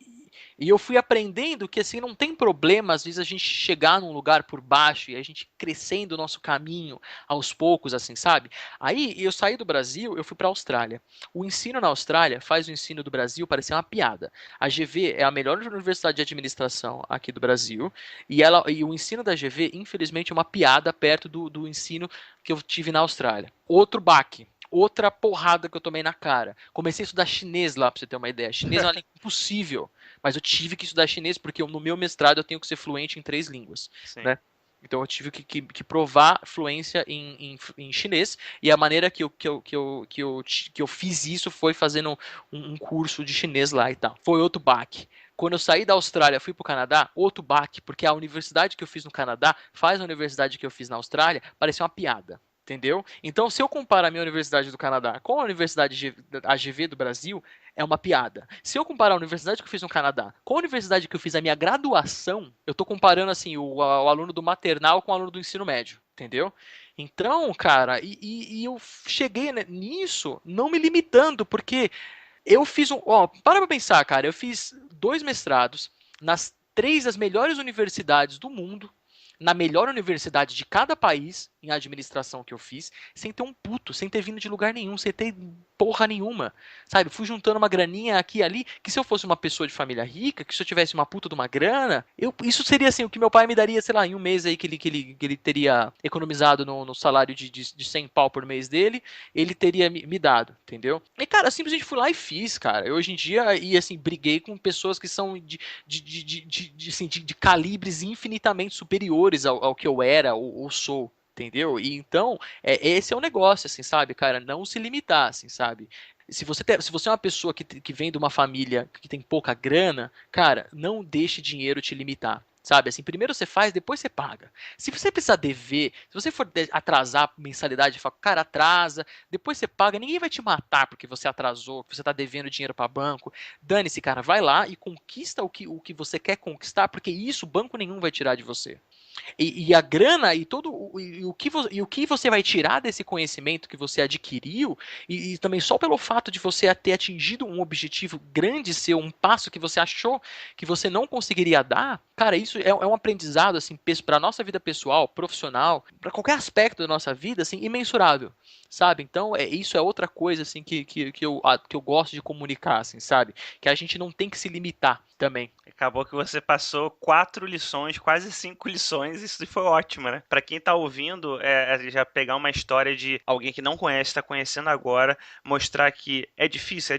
Speaker 3: E eu fui aprendendo que, assim, não tem problema, às vezes, a gente chegar num lugar por baixo e a gente crescendo o nosso caminho aos poucos, assim, sabe? Aí, eu saí do Brasil, eu fui pra Austrália. O ensino na Austrália faz o ensino do Brasil parecer uma piada. A GV é a melhor universidade de administração aqui do Brasil, e o ensino da GV, infelizmente, é uma piada perto do ensino que eu tive na Austrália. Outro baque. Outra porrada que eu tomei na cara. Comecei a estudar chinês lá, pra você ter uma ideia. Chinês é uma língua impossível. Mas eu tive que estudar chinês porque no meu mestrado eu tenho que ser fluente em 3 línguas. Né? Então eu tive que provar fluência em chinês. E a maneira que eu fiz isso foi fazendo um curso de chinês lá e tal. Foi outro baque. Quando eu saí da Austrália, fui pro Canadá, outro baque, porque a universidade que eu fiz no Canadá faz a universidade que eu fiz na Austrália parecer uma piada. Entendeu? Então, se eu comparar a minha universidade do Canadá com a universidade AGV do Brasil, é uma piada. Se eu comparar a universidade que eu fiz no Canadá com a universidade que eu fiz a minha graduação, eu tô comparando assim o aluno do maternal com o aluno do ensino médio, entendeu? Então, cara, e eu cheguei nisso não me limitando, porque eu fiz para pra pensar, cara, eu fiz 2 mestrados nas 3 das melhores universidades do mundo, na melhor universidade de cada país, em administração que eu fiz, sem ter um puto, sem ter vindo de lugar nenhum, sem ter porra nenhuma, sabe? Fui juntando uma graninha aqui e ali, que se eu fosse uma pessoa de família rica, que se eu tivesse uma puta de uma grana, isso seria assim, o que meu pai me daria, sei lá, em um mês aí que ele teria economizado no salário de 100 pau por mês dele, ele teria me dado, entendeu? E, cara, simplesmente fui lá e fiz, cara. Eu, hoje em dia, e assim, briguei com pessoas que são de calibres infinitamente superiores ao que eu era ou sou. Entendeu? E então, esse é o negócio, assim, sabe, cara? Não se limitar, assim, sabe? Se você é uma pessoa que vem de uma família que tem pouca grana, cara, não deixe dinheiro te limitar. Sabe, assim, primeiro você faz, depois você paga. Se você precisar dever, se você for atrasar mensalidade, cara, atrasa, depois você paga, ninguém vai te matar porque você atrasou, que você tá devendo dinheiro para banco. Dane-se, cara, vai lá e conquista o que você quer conquistar, porque isso banco nenhum vai tirar de você. E a grana e o que você vai tirar desse conhecimento que você adquiriu, e também só pelo fato de você ter atingido um objetivo grande seu, um passo que você achou que você não conseguiria dar, cara, isso é um aprendizado assim, para a nossa vida pessoal, profissional, para qualquer aspecto da nossa vida, assim, imensurável. Sabe? Então, isso é outra coisa assim que eu gosto de comunicar, assim, sabe? Que a gente não tem que se limitar também.
Speaker 1: Acabou que você passou 4 lições, quase 5 lições, isso foi ótimo, né? Pra quem tá ouvindo, já pegar uma história de alguém que não conhece, tá conhecendo agora, mostrar que é difícil,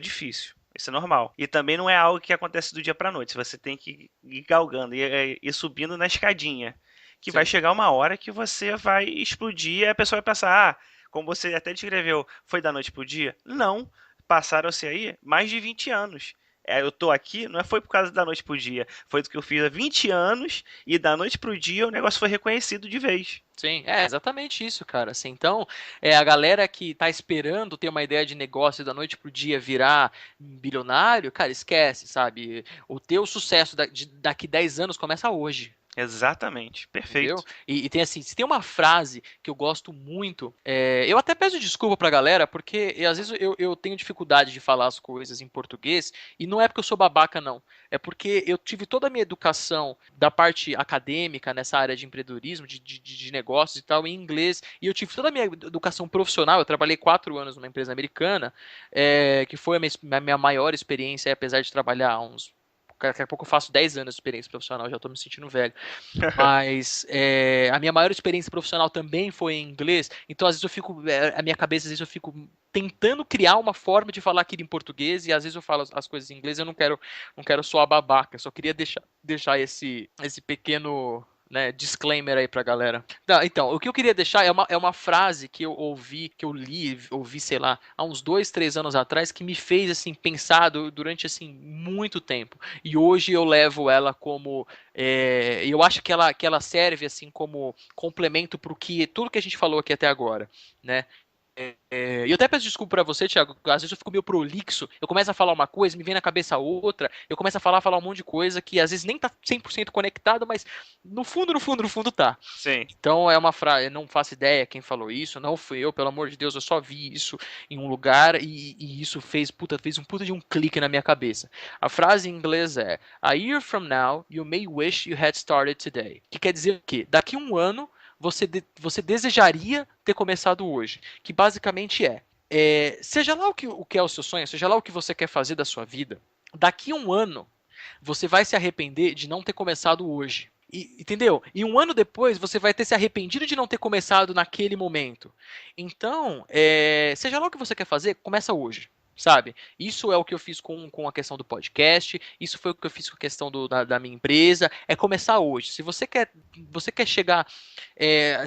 Speaker 1: isso é normal. E também não é algo que acontece do dia pra noite, você tem que ir galgando, ir subindo na escadinha, que
Speaker 3: Sim.
Speaker 1: vai chegar uma hora que você vai explodir e a pessoa vai pensar, como você até descreveu, foi da noite pro dia? Não, passaram-se aí mais de 20 anos. Eu tô aqui, não foi por causa da noite pro dia, foi do que eu fiz há 20 anos e da noite pro dia o negócio foi reconhecido de vez.
Speaker 3: Sim, é exatamente isso, cara. Assim, então, a galera que tá esperando ter uma ideia de negócio e da noite pro dia virar bilionário, cara, esquece, sabe? O teu sucesso daqui 10 anos começa hoje.
Speaker 1: Exatamente, perfeito.
Speaker 3: Entendeu? E tem assim, se tem uma frase que eu gosto muito, eu até peço desculpa pra galera, porque às vezes eu tenho dificuldade de falar as coisas em português, e não é porque eu sou babaca, não. É porque eu tive toda a minha educação da parte acadêmica nessa área de empreendedorismo, de negócios e tal, em inglês, e eu tive toda a minha educação profissional, eu trabalhei 4 anos numa empresa americana, que foi a minha maior experiência, apesar de trabalhar uns daqui a pouco eu faço 10 anos de experiência profissional, já tô me sentindo velho. Mas a minha maior experiência profissional também foi em inglês, então às vezes eu fico, a minha cabeça, às vezes eu fico tentando criar uma forma de falar aquilo em português, e às vezes eu falo as coisas em inglês, eu não quero soar babaca, só queria deixar esse pequeno, né, disclaimer aí pra galera. Então, o que eu queria deixar é uma frase que eu ouvi, que eu ouvi, sei lá, há uns 2, 3 anos atrás, que me fez, assim, pensar durante, assim, muito tempo. E hoje eu levo ela como... eu acho que ela serve, assim, como complemento pro tudo que a gente falou aqui até agora, né? E eu até peço desculpa pra você, Thiago, às vezes eu fico meio prolixo, eu começo a falar uma coisa, me vem na cabeça outra, eu começo a falar um monte de coisa que às vezes nem tá 100% conectado, mas no fundo tá.
Speaker 1: Sim.
Speaker 3: Então é uma frase, eu não faço ideia quem falou isso, não fui eu, pelo amor de Deus, eu só vi isso em um lugar e isso fez um puta de um clique na minha cabeça. A frase em inglês é: A year from now, you may wish you had started today. Que quer dizer o quê? Daqui a um ano, você desejaria ter começado hoje. Que basicamente seja lá o que é o seu sonho, seja lá o que você quer fazer da sua vida, daqui a um ano, você vai se arrepender de não ter começado hoje. Entendeu? E um ano depois você vai ter se arrependido de não ter começado naquele momento. Então, seja lá o que você quer fazer, começa hoje. Sabe? Isso é o que eu fiz com a questão do podcast, isso foi o que eu fiz com a questão da minha empresa, é começar hoje. Se você quer chegar,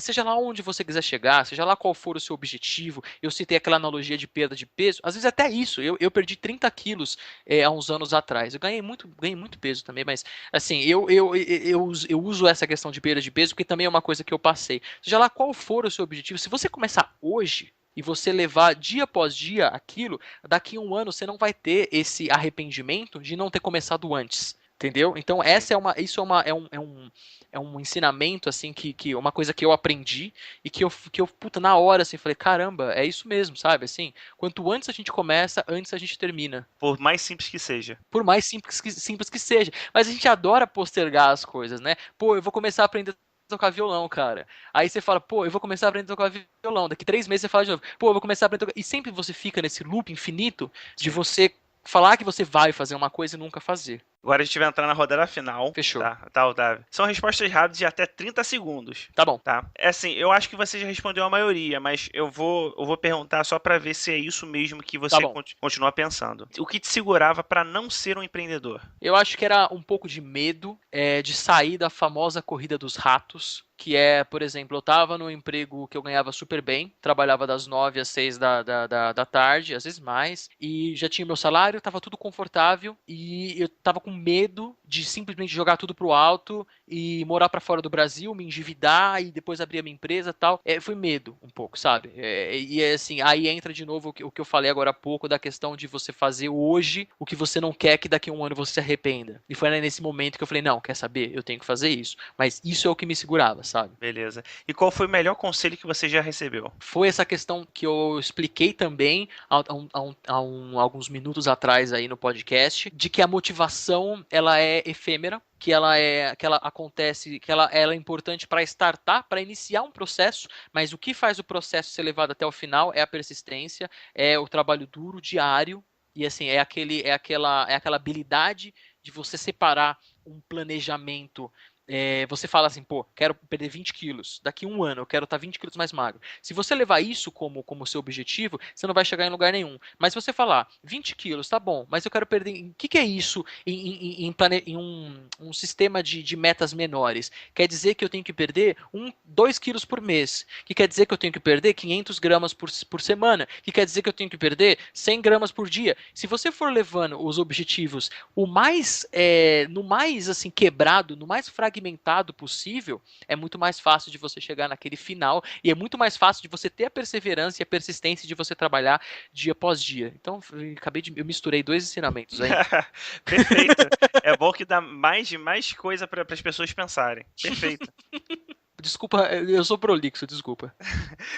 Speaker 3: seja lá onde você quiser chegar, seja lá qual for o seu objetivo, eu citei aquela analogia de perda de peso, às vezes até isso, eu perdi 30 quilos há uns anos atrás, eu ganhei muito peso também, mas assim, eu uso essa questão de perda de peso porque também é uma coisa que eu passei. Seja lá qual for o seu objetivo, se você começar hoje, e você levar dia após dia aquilo, daqui a um ano você não vai ter esse arrependimento de não ter começado antes. Entendeu? Então é um ensinamento assim que uma coisa que eu aprendi e que eu puta, na hora assim falei, caramba, é isso mesmo, sabe? Assim, quanto antes a gente começa, antes a gente termina.
Speaker 1: Por mais simples que seja.
Speaker 3: Por mais simples que seja. Mas a gente adora postergar as coisas, né? Pô, eu vou começar a aprender tocar violão, cara. Aí você fala, pô, eu vou começar a aprender a tocar violão. Daqui 3 meses você fala de novo, pô, eu vou começar a aprender a tocar. E sempre você fica nesse loop infinito de você falar que você vai fazer uma coisa e nunca fazer.
Speaker 1: Agora a gente vai entrar na rodada final.
Speaker 3: Fechou.
Speaker 1: Tá, Otávio. São respostas rápidas de até 30 segundos.
Speaker 3: Tá bom.
Speaker 1: Tá? É assim, eu acho que você já respondeu a maioria, mas eu vou perguntar só pra ver se é isso mesmo que você continua pensando. O que te segurava pra não ser um empreendedor?
Speaker 3: Eu acho que era um pouco de medo de sair da famosa corrida dos ratos, que por exemplo, eu tava num emprego que eu ganhava super bem, trabalhava das 9 às 6 da tarde, às vezes mais, e já tinha meu salário, tava tudo confortável, e eu tava com medo de simplesmente jogar tudo pro alto e morar pra fora do Brasil, me endividar e depois abrir a minha empresa e tal. Foi medo um pouco, sabe? Assim, aí entra de novo o que eu falei agora há pouco da questão de você fazer hoje o que você não quer que daqui a um ano você se arrependa. E foi nesse momento que eu falei, não, quer saber? Eu tenho que fazer isso. Mas isso é o que me segurava, sabe?
Speaker 1: Beleza. E qual foi o melhor conselho que você já recebeu?
Speaker 3: Foi essa questão que eu expliquei também há alguns minutos atrás aí no podcast, de que a motivação ela é efêmera, que ela acontece, que ela é importante para startar, para iniciar um processo, mas o que faz o processo ser levado até o final é a persistência, é o trabalho duro, diário, e assim, é aquela habilidade de você separar um planejamento. Você fala assim, pô, quero perder 20 quilos, daqui a um ano eu quero estar 20 quilos mais magro. Se você levar isso como seu objetivo, você não vai chegar em lugar nenhum. Mas se você falar, 20 quilos, tá bom, mas eu quero perder... O que é isso em um sistema de metas menores? Quer dizer que eu tenho que perder 2 quilos por mês, que quer dizer que eu tenho que perder 500 gramas por semana, que quer dizer que eu tenho que perder 100 gramas por dia. Se você for levando os objetivos no mais assim, quebrado, no mais fragmentado possível, é muito mais fácil de você chegar naquele final e é muito mais fácil de você ter a perseverança e a persistência de você trabalhar dia após dia. Então, eu misturei 2 ensinamentos aí.
Speaker 1: Perfeito. É bom que dá mais coisa para as pessoas pensarem. Perfeito.
Speaker 3: Desculpa, eu sou prolixo, desculpa.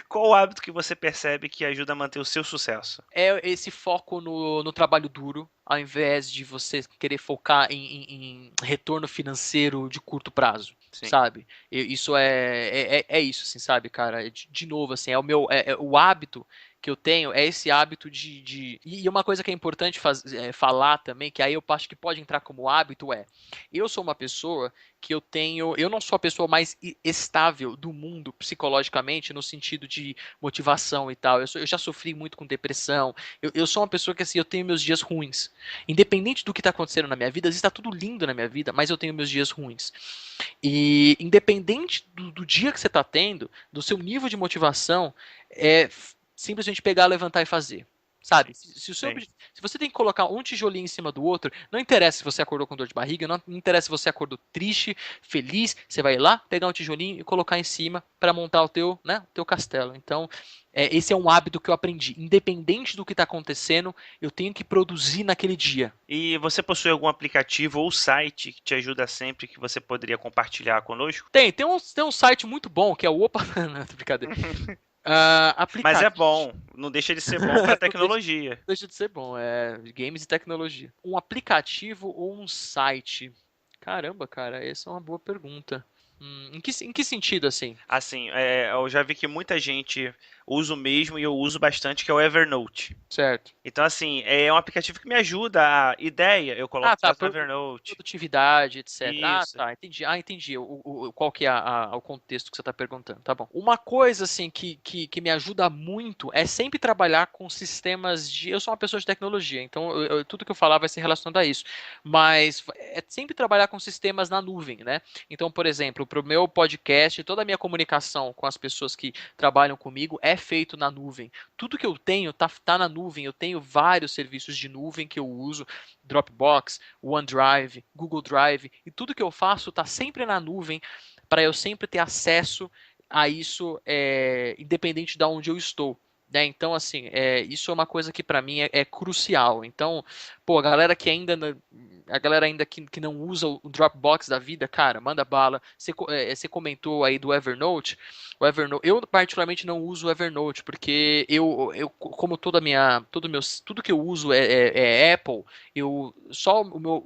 Speaker 1: Qual o hábito que você percebe que ajuda a manter o seu sucesso?
Speaker 3: É esse foco no trabalho duro, ao invés de você querer focar em retorno financeiro de curto prazo. Sim. Sabe? Isso é isso, assim, sabe, cara? De novo, assim, o hábito que eu tenho é esse hábito E uma coisa que é importante falar também, que aí eu acho que pode entrar como hábito, eu sou uma pessoa que eu não sou a pessoa mais estável do mundo psicologicamente, no sentido de motivação e tal. Eu já sofri muito com depressão. Eu sou uma pessoa que, assim, eu tenho meus dias ruins. Independente do que está acontecendo na minha vida, às vezes está tudo lindo na minha vida, mas eu tenho meus dias ruins. E independente do dia que você está tendo, do seu nível de motivação, é simplesmente pegar, levantar e fazer. Sabe? Se você tem que colocar um tijolinho em cima do outro, não interessa se você acordou com dor de barriga, não interessa se você acordou triste, feliz, você vai lá, pegar um tijolinho e colocar em cima para montar o teu castelo. Então, esse é um hábito que eu aprendi. Independente do que está acontecendo, eu tenho que produzir naquele dia.
Speaker 1: E você possui algum aplicativo ou site que te ajuda sempre, que você poderia compartilhar conosco?
Speaker 3: Tem um site muito bom, que é o Opa... Não, brincadeira.
Speaker 1: Mas é bom, não deixa de ser bom para tecnologia.
Speaker 3: Não deixa de ser bom, games e tecnologia. Um aplicativo ou um site? Caramba, cara, essa é uma boa pergunta. Em que sentido, assim?
Speaker 1: Assim, eu já vi que muita gente usa o mesmo e eu uso bastante, que é o Evernote.
Speaker 3: Certo.
Speaker 1: Então, assim, é um aplicativo que me ajuda. A ideia, eu coloco no Evernote.
Speaker 3: Produtividade, etc.
Speaker 1: Isso.
Speaker 3: Tá, entendi. Entendi qual que é o contexto que você está perguntando, tá bom. Uma coisa, assim, que me ajuda muito é sempre trabalhar com sistemas de... Eu sou uma pessoa de tecnologia, então tudo que eu falar vai ser relacionado a isso. Mas é sempre trabalhar com sistemas na nuvem, né? Então, por exemplo, para o meu podcast, toda a minha comunicação com as pessoas que trabalham comigo é feito na nuvem. Tudo que eu tenho tá na nuvem. Eu tenho vários serviços de nuvem que eu uso, Dropbox, OneDrive, Google Drive, e tudo que eu faço tá sempre na nuvem para eu sempre ter acesso a isso, independente de onde eu estou. Né? Então, assim, isso é uma coisa que para mim é crucial. Então, pô, a galera ainda que não usa o Dropbox da vida, cara, manda bala. Você comentou aí do Evernote. Eu particularmente não uso o Evernote, porque como tudo que eu uso é Apple,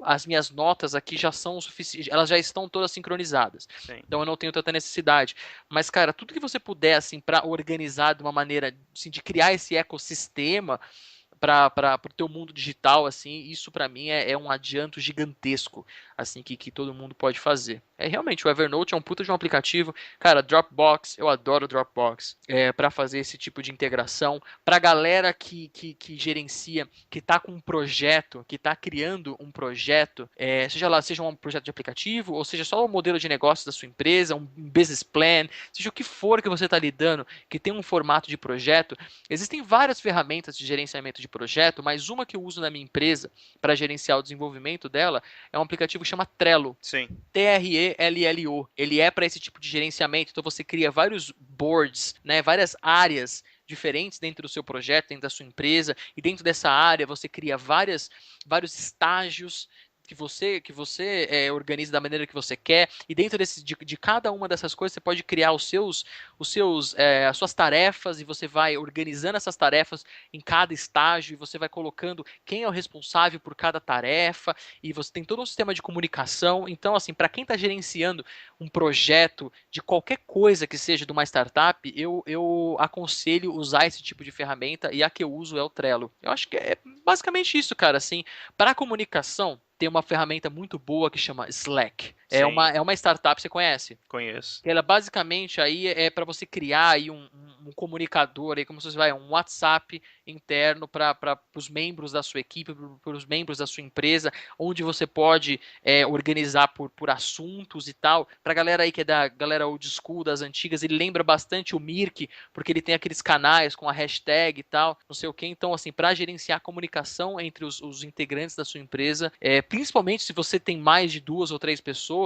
Speaker 3: as minhas notas aqui já são suficientes, elas já estão todas sincronizadas.
Speaker 1: Sim.
Speaker 3: Então eu não tenho tanta necessidade. Mas, cara, tudo que você puder, assim, para organizar de uma maneira, assim, de criar esse ecossistema para o teu mundo digital, assim, isso para mim é um adianto gigantesco, assim, que todo mundo pode fazer. Realmente, o Evernote é um puta de um aplicativo. Cara, Dropbox, eu adoro Dropbox, para fazer esse tipo de integração. Pra galera que gerencia, que tá com um projeto, que tá criando um projeto, seja um projeto de aplicativo, ou seja só um modelo de negócio da sua empresa, um business plan, seja o que for que você tá lidando, que tem um formato de projeto, existem várias ferramentas de gerenciamento de projeto, mas uma que eu uso na minha empresa para gerenciar o desenvolvimento dela é um aplicativo que chama Trello.
Speaker 1: Sim.
Speaker 3: Trello. Ele é para esse tipo de gerenciamento. Então você cria vários boards, né, várias áreas diferentes dentro do seu projeto, dentro da sua empresa, e dentro dessa área você cria vários estágios que você organiza da maneira que você quer, e dentro de cada uma dessas coisas você pode criar as suas tarefas, e você vai organizando essas tarefas em cada estágio, e você vai colocando quem é o responsável por cada tarefa, e você tem todo um sistema de comunicação. Então, assim, para quem está gerenciando um projeto de qualquer coisa que seja de uma startup, eu aconselho usar esse tipo de ferramenta, e a que eu uso é o Trello. Eu acho que é basicamente isso, cara. Assim, para comunicação, tem uma ferramenta muito boa que chama Slack. É uma startup, você conhece?
Speaker 1: Conheço.
Speaker 3: Ela basicamente aí é para você criar aí um comunicador, aí, como se fosse um WhatsApp interno para os membros da sua equipe, para os membros da sua empresa, onde você pode organizar por assuntos e tal. Para a galera aí que é da galera old school, das antigas, ele lembra bastante o Mirk, porque ele tem aqueles canais com a hashtag e tal, não sei o que. Então, assim, para gerenciar a comunicação entre os integrantes da sua empresa, principalmente se você tem mais de 2 ou 3 pessoas,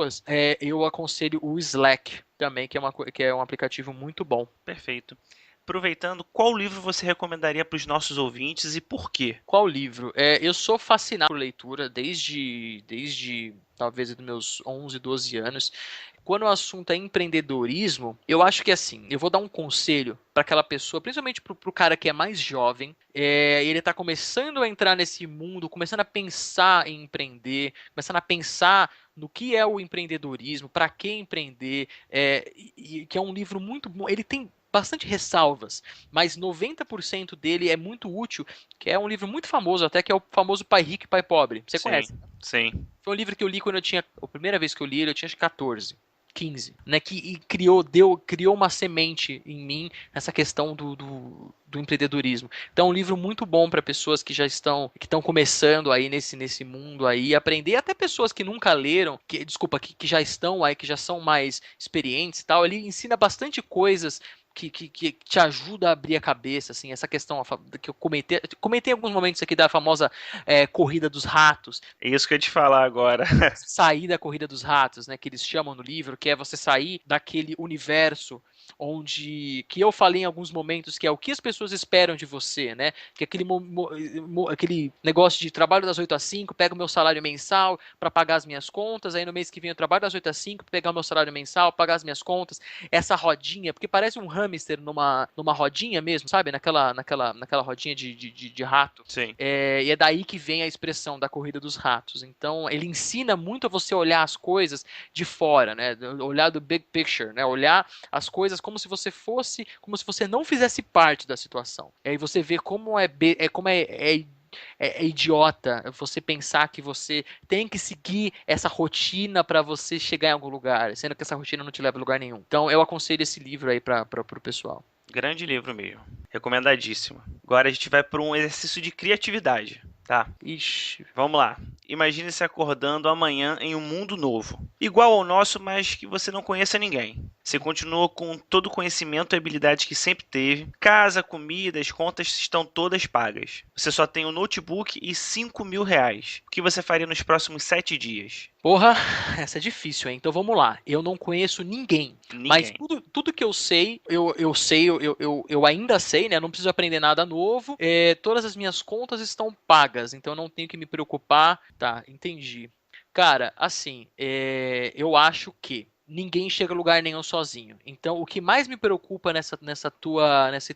Speaker 3: eu aconselho o Slack também, que é um aplicativo muito bom.
Speaker 1: Perfeito. Aproveitando, qual livro você recomendaria para os nossos ouvintes e por quê?
Speaker 3: Qual livro? Eu sou fascinado por leitura desde talvez dos meus 11, 12 anos. Quando o assunto é empreendedorismo, eu acho que assim, eu vou dar um conselho para aquela pessoa, principalmente para o cara que é mais jovem, ele está começando a entrar nesse mundo, começando a pensar em empreender, começando a pensar no que é o empreendedorismo, para que empreender, que é um livro muito bom. Ele tem bastante ressalvas, mas 90% dele é muito útil, que é um livro muito famoso até, que é o famoso Pai Rico e Pai Pobre. Você
Speaker 1: Sim,
Speaker 3: conhece?
Speaker 1: sim.
Speaker 3: Foi um livro que eu li quando eu tinha, a primeira vez que eu li ele, eu tinha acho que 14. 15, né, criou uma semente em mim essa questão do empreendedorismo. Então é um livro muito bom para pessoas que estão começando aí nesse mundo aí, aprender, até pessoas que nunca leram, que já estão aí, que já são mais experientes e tal. Ele ensina bastante coisas que te ajuda a abrir a cabeça, assim, essa questão que eu comentei em alguns momentos aqui da famosa corrida dos ratos.
Speaker 1: É isso que eu ia te falar agora.
Speaker 3: Sair da corrida dos ratos, né, que eles chamam no livro, que é você sair daquele universo onde, que eu falei em alguns momentos, que é o que as pessoas esperam de você, né, que é aquele negócio de trabalho das 8 às 5, pego o meu salário mensal para pagar as minhas contas, aí no mês que vem eu trabalho das 8 às 5, pegar o meu salário mensal, pagar as minhas contas, essa rodinha, porque parece um hamster numa rodinha mesmo, sabe, naquela rodinha de rato.
Speaker 1: Sim.
Speaker 3: E é daí que vem a expressão da corrida dos ratos. Então, ele ensina muito a você olhar as coisas de fora, né? Olhar do big picture, né? Olhar as coisas como se você não fizesse parte da situação. E aí você vê como é idiota você pensar que você tem que seguir essa rotina para você chegar em algum lugar, sendo que essa rotina não te leva a lugar nenhum. Então, eu aconselho esse livro aí para o pessoal.
Speaker 1: Grande livro mesmo. Recomendadíssimo. Agora a gente vai para um exercício de criatividade, tá?
Speaker 3: Ixi.
Speaker 1: Vamos lá. Imagine se acordando amanhã em um mundo novo, igual ao nosso, mas que você não conheça ninguém. Você continua com todo o conhecimento e habilidades que sempre teve. Casa, comida, as contas estão todas pagas. Você só tem um notebook e R$ 5.000. O que você faria nos próximos 7 dias?
Speaker 3: Porra, essa é difícil, hein? Então vamos lá. Eu não conheço ninguém. Mas
Speaker 1: Ninguém.
Speaker 3: tudo que eu sei, eu ainda sei, né? Não preciso aprender nada novo. Todas as minhas contas estão pagas, então eu não tenho que me preocupar. Tá, entendi. Cara, assim, eu acho que ninguém chega a lugar nenhum sozinho. Então, o que mais me preocupa nesse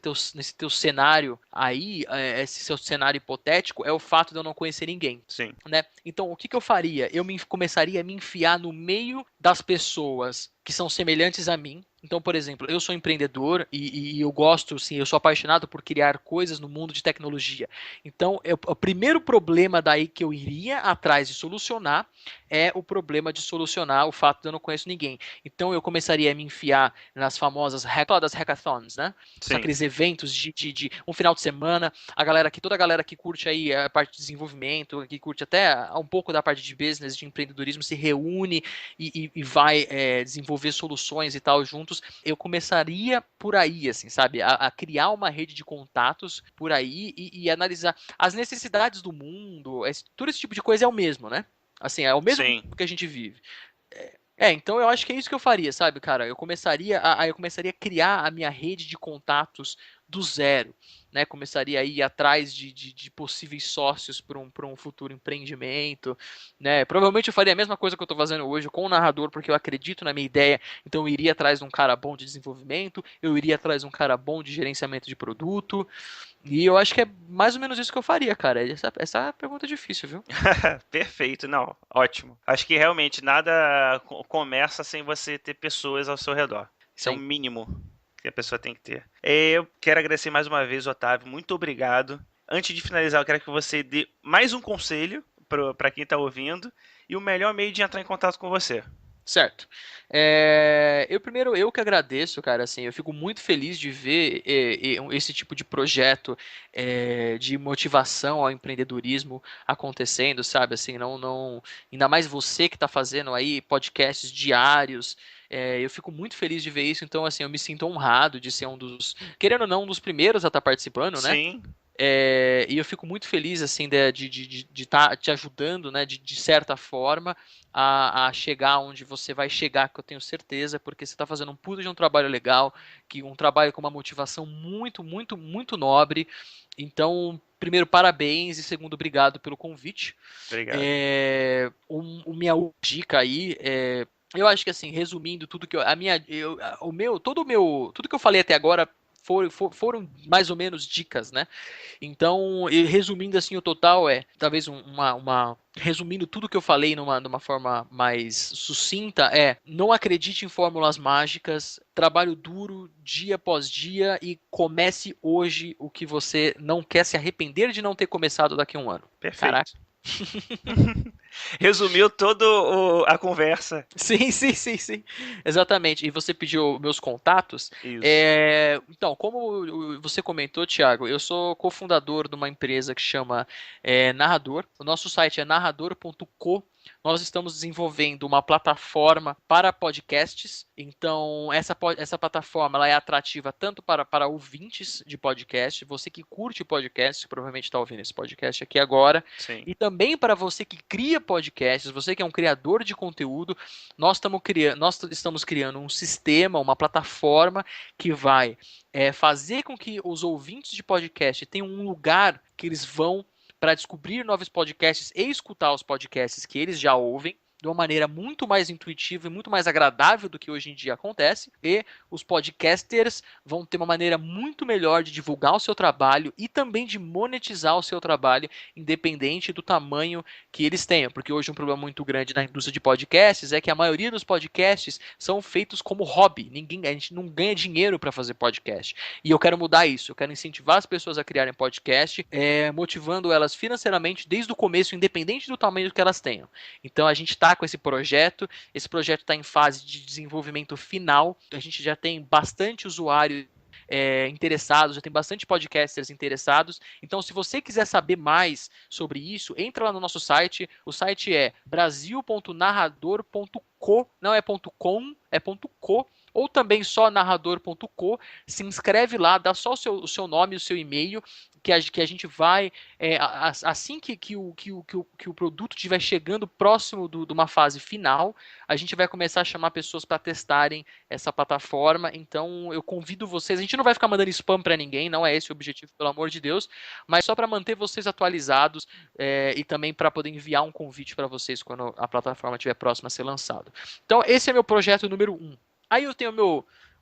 Speaker 3: teu cenário aí, esse seu cenário hipotético, é o fato de eu não conhecer ninguém.
Speaker 1: Sim.
Speaker 3: Né? Então, o que eu faria? Começaria a me enfiar no meio das pessoas que são semelhantes a mim. Então, por exemplo, eu sou empreendedor e eu gosto, sim, eu sou apaixonado por criar coisas no mundo de tecnologia. Então, o primeiro problema daí que eu iria atrás de solucionar é o problema de solucionar o fato de eu não conheço ninguém. Então, eu começaria a me enfiar nas famosas das hackathons, né? São
Speaker 1: Sim.
Speaker 3: aqueles eventos de um final de semana, toda a galera que curte aí a parte de desenvolvimento, que curte até um pouco da parte de business, de empreendedorismo, se reúne e vai desenvolver soluções e tal juntos. Eu começaria por aí, assim, sabe? A criar uma rede de contatos por aí e analisar as necessidades do mundo. Todo esse tipo de coisa é o mesmo, né? Assim, é o mesmo
Speaker 1: Sim.
Speaker 3: que a gente vive. Então eu acho que é isso que eu faria, sabe, cara? Eu começaria a criar a minha rede de contatos do zero, né? Começaria a ir atrás de possíveis sócios para um futuro empreendimento, né? Provavelmente eu faria a mesma coisa que eu estou fazendo hoje com o narrador, porque eu acredito na minha ideia, então eu iria atrás de um cara bom de desenvolvimento, eu iria atrás de um cara bom de gerenciamento de produto, e eu acho que é mais ou menos isso que eu faria, cara. Essa pergunta é difícil, viu?
Speaker 1: Perfeito, não, ótimo. Acho que realmente nada começa sem você ter pessoas ao seu redor. Isso é o
Speaker 3: Sim.
Speaker 1: mínimo que a pessoa tem que ter. Eu quero agradecer mais uma vez, Otávio. Muito obrigado. Antes de finalizar, eu quero que você dê mais um conselho para quem está ouvindo e o melhor meio de entrar em contato com você.
Speaker 3: Certo. Eu que agradeço, cara, assim, eu fico muito feliz de ver esse tipo de projeto de motivação ao empreendedorismo acontecendo, sabe, assim, ainda mais você que está fazendo aí podcasts diários, eu fico muito feliz de ver isso, então, assim, eu me sinto honrado de ser querendo ou não, um dos primeiros a estar participando, né?
Speaker 1: Sim,
Speaker 3: E eu fico muito feliz assim de estar te ajudando, né, de certa forma, a chegar onde você vai chegar, que eu tenho certeza, porque você está fazendo um puta de um trabalho legal, um trabalho com uma motivação muito, muito, muito nobre. Então, primeiro, parabéns e segundo, obrigado pelo convite.
Speaker 1: obrigado.
Speaker 3: Minha dica aí eu acho que assim, resumindo tudo que tudo que eu falei até agora foram mais ou menos dicas, né? Então, resumindo assim, o total talvez resumindo tudo que eu falei numa forma mais sucinta, não acredite em fórmulas mágicas, trabalho duro, dia após dia, e comece hoje o que você não quer se arrepender de não ter começado daqui a um ano.
Speaker 1: Perfeito.
Speaker 3: Caraca.
Speaker 1: Resumiu toda a conversa.
Speaker 3: Sim. Exatamente. E você pediu meus contatos.
Speaker 1: Isso.
Speaker 3: Então, como você comentou, Thiago, eu sou cofundador de uma empresa que chama Narrador. O nosso site é narrador.co. Nós estamos desenvolvendo uma plataforma para podcasts. Então, essa plataforma ela é atrativa tanto para ouvintes de podcast, você que curte podcast, provavelmente está ouvindo esse podcast aqui agora,
Speaker 1: Sim.
Speaker 3: e também para você que cria podcasts, você que é um criador de conteúdo. Nós estamos criando um sistema, uma plataforma que vai fazer com que os ouvintes de podcast tenham um lugar que eles vão para descobrir novos podcasts e escutar os podcasts que eles já ouvem de uma maneira muito mais intuitiva e muito mais agradável do que hoje em dia acontece. E os podcasters vão ter uma maneira muito melhor de divulgar o seu trabalho e também de monetizar o seu trabalho, independente do tamanho que eles tenham. Porque hoje um problema muito grande na indústria de podcasts é que a maioria dos podcasts são feitos como hobby. A gente não ganha dinheiro para fazer podcast. E eu quero mudar isso. Eu quero incentivar as pessoas a criarem podcast, motivando elas financeiramente desde o começo, independente do tamanho que elas tenham. Então a gente está com esse projeto está em fase de desenvolvimento final, a gente já tem bastante usuário interessados, já tem bastante podcasters interessados. Então, se você quiser saber mais sobre isso, entra lá no nosso site. O site é brasil.narrador.co, não é .com, é .co, ou também só narrador.co. Se inscreve lá, dá só o seu nome e o seu e-mail, que a gente vai, assim que o produto estiver chegando próximo de uma fase final, a gente vai começar a chamar pessoas para testarem essa plataforma. Então eu convido vocês, a gente não vai ficar mandando spam para ninguém, não é esse o objetivo, pelo amor de Deus, mas só para manter vocês atualizados e também para poder enviar um convite para vocês quando a plataforma estiver próxima a ser lançada. Então esse é meu projeto número 1. Aí eu tenho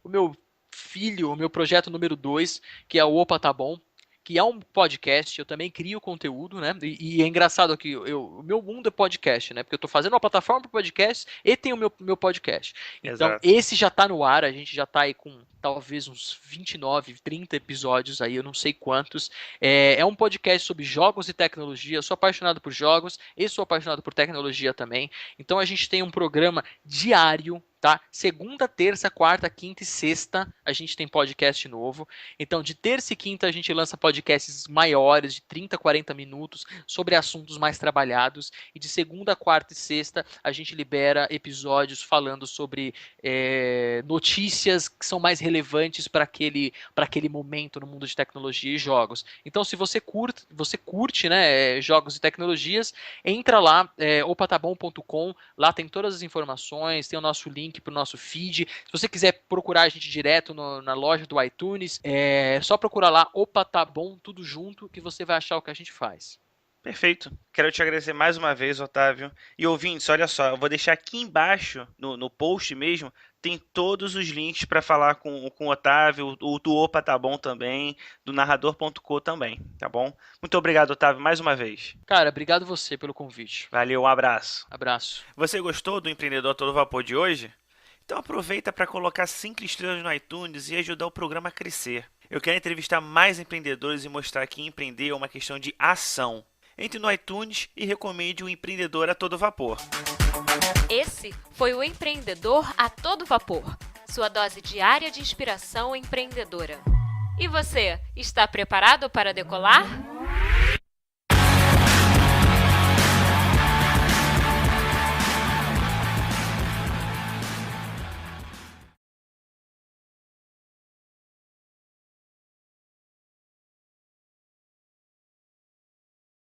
Speaker 3: o meu filho, o meu projeto número 2, que é o Opa Tá Bom, que é um podcast. Eu também crio conteúdo, né? E é engraçado que o meu mundo é podcast, né? Porque eu estou fazendo uma plataforma para podcast e tem o meu podcast. Então,
Speaker 1: Exato.
Speaker 3: esse já está no ar, a gente já está aí com talvez uns 29, 30 episódios aí, eu não sei quantos. É um podcast sobre jogos e tecnologia. Eu sou apaixonado por jogos e sou apaixonado por tecnologia também. Então, a gente tem um programa diário, tá? Segunda, terça, quarta, quinta e sexta a gente tem podcast novo. Então, de terça e quinta a gente lança podcasts maiores, de 30, 40 minutos, sobre assuntos mais trabalhados. E de segunda, quarta e sexta a gente libera episódios falando sobre notícias que são mais relevantes para aquele momento no mundo de tecnologia e jogos. Então, se você curte, né, jogos e tecnologias, entra lá, opatabom.com, lá tem todas as informações, tem o nosso link para o nosso feed. Se você quiser procurar a gente direto na loja do iTunes, é só procurar lá Opa Tá Bom, tudo junto, que você vai achar o que a gente faz.
Speaker 1: Perfeito. Quero te agradecer mais uma vez, Otávio. E ouvintes, olha só, eu vou deixar aqui embaixo, no post mesmo, tem todos os links para falar com o Otávio, o do Opa Tá Bom também, do narrador.co também, tá bom? Muito obrigado, Otávio, mais uma vez.
Speaker 3: Cara, obrigado você pelo convite.
Speaker 1: Valeu, um abraço.
Speaker 3: Abraço.
Speaker 1: Você gostou do Empreendedor a Todo Vapor de hoje? Então aproveita para colocar 5 estrelas no iTunes e ajudar o programa a crescer. Eu quero entrevistar mais empreendedores e mostrar que empreender é uma questão de ação. Entre no iTunes e recomende o Empreendedor a Todo Vapor.
Speaker 2: Esse foi o Empreendedor a Todo Vapor, sua dose diária de inspiração empreendedora. E você, está preparado para decolar?